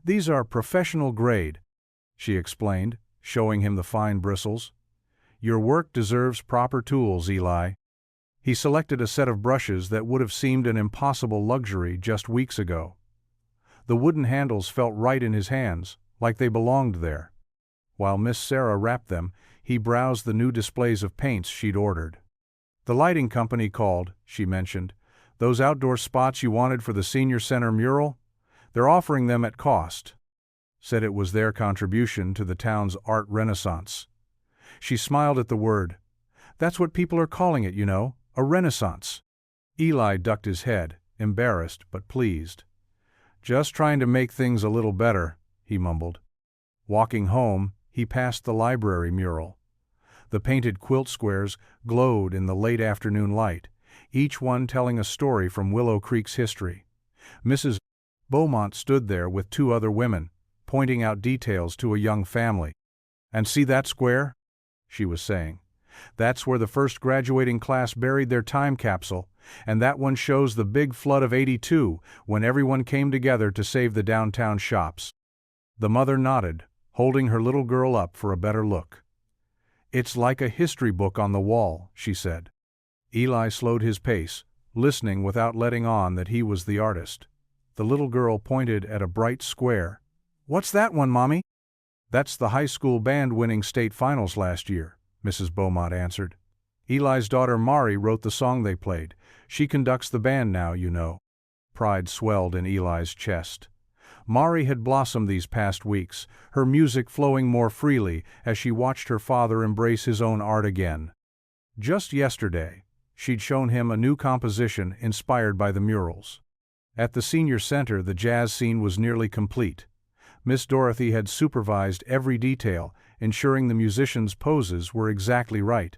"These are professional grade," she explained, showing him the fine bristles. "Your work deserves proper tools, Eli." He selected a set of brushes that would have seemed an impossible luxury just weeks ago. The wooden handles felt right in his hands, like they belonged there. While Miss Sarah wrapped them, he browsed the new displays of paints she'd ordered. "The lighting company called," she mentioned. "Those outdoor spots you wanted for the senior center mural? They're offering them at cost." Said it was their contribution to the town's art renaissance. She smiled at the word. "That's what people are calling it, you know, a renaissance." Eli ducked his head, embarrassed but pleased. "Just trying to make things a little better," he mumbled. Walking home, he passed the library mural. The painted quilt squares glowed in the late afternoon light, each one telling a story from Willow Creek's history. Mrs. Beaumont stood there with 2 other women, pointing out details to a young family. "And see that square?" she was saying. "That's where the first graduating class buried their time capsule, and that one shows the big flood of '82 when everyone came together to save the downtown shops." The mother nodded, holding her little girl up for a better look. "It's like a history book on the wall," she said. Eli slowed his pace, listening without letting on that he was the artist. The little girl pointed at a bright square. "What's that one, Mommy?" "That's the high school band winning state finals last year," Mrs. Beaumont answered. "Eli's daughter Mari wrote the song they played. She conducts the band now, you know." Pride swelled in Eli's chest. Mari had blossomed these past weeks, her music flowing more freely as she watched her father embrace his own art again. Just yesterday, she'd shown him a new composition inspired by the murals. At the senior center, the jazz scene was nearly complete. Miss Dorothy had supervised every detail, ensuring the musicians' poses were exactly right.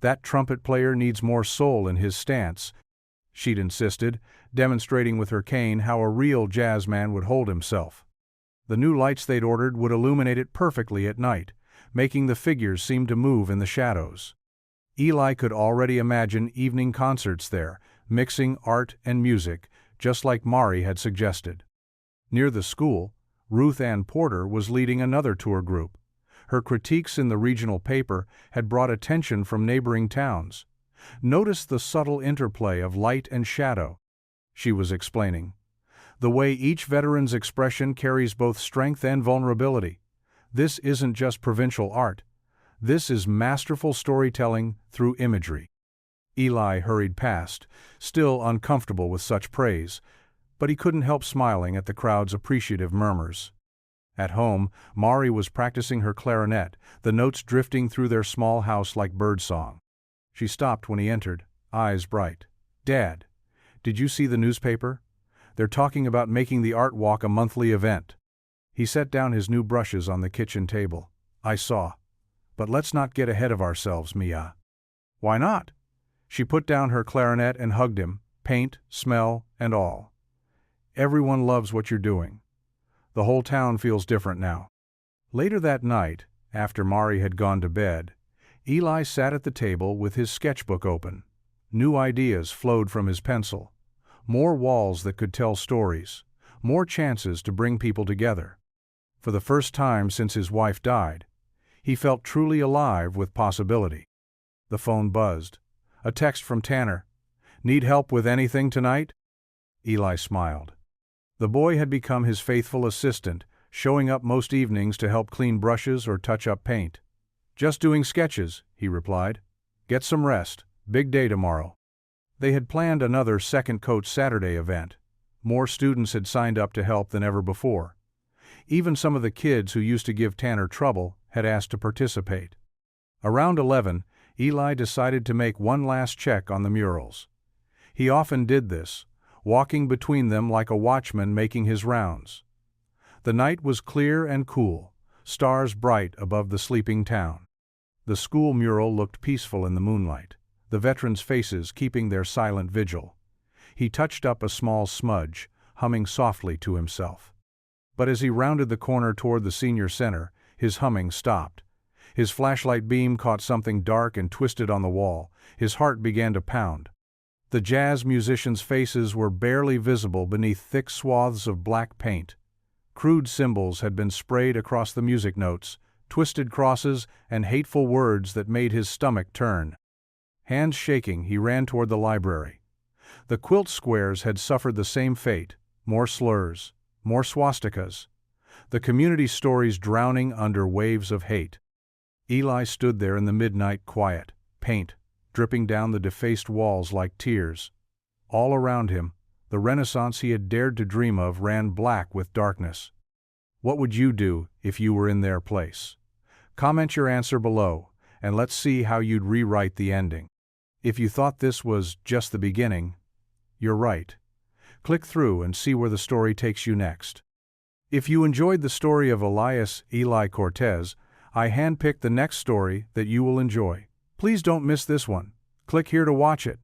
"That trumpet player needs more soul in his stance," she'd insisted, demonstrating with her cane how a real jazz man would hold himself. The new lights they'd ordered would illuminate it perfectly at night, making the figures seem to move in the shadows. Eli could already imagine evening concerts there, mixing art and music, just like Mari had suggested. Near the school, Ruth Ann Porter was leading another tour group. Her critiques in the regional paper had brought attention from neighboring towns. "Notice the subtle interplay of light and shadow," she was explaining. "The way each veteran's expression carries both strength and vulnerability. This isn't just provincial art. This is masterful storytelling through imagery." Eli hurried past, still uncomfortable with such praise, but he couldn't help smiling at the crowd's appreciative murmurs. At home, Mari was practicing her clarinet, the notes drifting through their small house like birdsong. She stopped when he entered, eyes bright. "Dad, did you see the newspaper? They're talking about making the art walk a monthly event." He set down his new brushes on the kitchen table. "I saw. But let's not get ahead of ourselves, Mia." "Why not?" She put down her clarinet and hugged him, paint, smell, and all. "Everyone loves what you're doing. The whole town feels different now." Later that night, after Mari had gone to bed, Eli sat at the table with his sketchbook open. New ideas flowed from his pencil. More walls that could tell stories. More chances to bring people together. For the first time since his wife died, he felt truly alive with possibility. The phone buzzed. A text from Tanner. "Need help with anything tonight?" Eli smiled. The boy had become his faithful assistant, showing up most evenings to help clean brushes or touch up paint. "Just doing sketches," he replied. "Get some rest. Big day tomorrow." They had planned another Second Coat Saturday event. More students had signed up to help than ever before. Even some of the kids who used to give Tanner trouble had asked to participate. Around 11, Eli decided to make one last check on the murals. He often did this, walking between them like a watchman making his rounds. The night was clear and cool, stars bright above the sleeping town. The school mural looked peaceful in the moonlight, the veterans' faces keeping their silent vigil. He touched up a small smudge, humming softly to himself. But as he rounded the corner toward the senior center, his humming stopped. His flashlight beam caught something dark and twisted on the wall. His heart began to pound. The jazz musicians' faces were barely visible beneath thick swaths of black paint. Crude symbols had been sprayed across the music notes, twisted crosses and hateful words that made his stomach turn. Hands shaking, he ran toward the library. The quilt squares had suffered the same fate, more slurs, more swastikas. The community stories drowning under waves of hate. Eli stood there in the midnight quiet, paint dripping down the defaced walls like tears. All around him, the Renaissance he had dared to dream of ran black with darkness. What would you do if you were in their place? Comment your answer below, and let's see how you'd rewrite the ending. If you thought this was just the beginning, you're right. Click through and see where the story takes you next. If you enjoyed the story of Elias Eli Cortez, I handpicked the next story that you will enjoy. Please don't miss this one. Click here to watch it.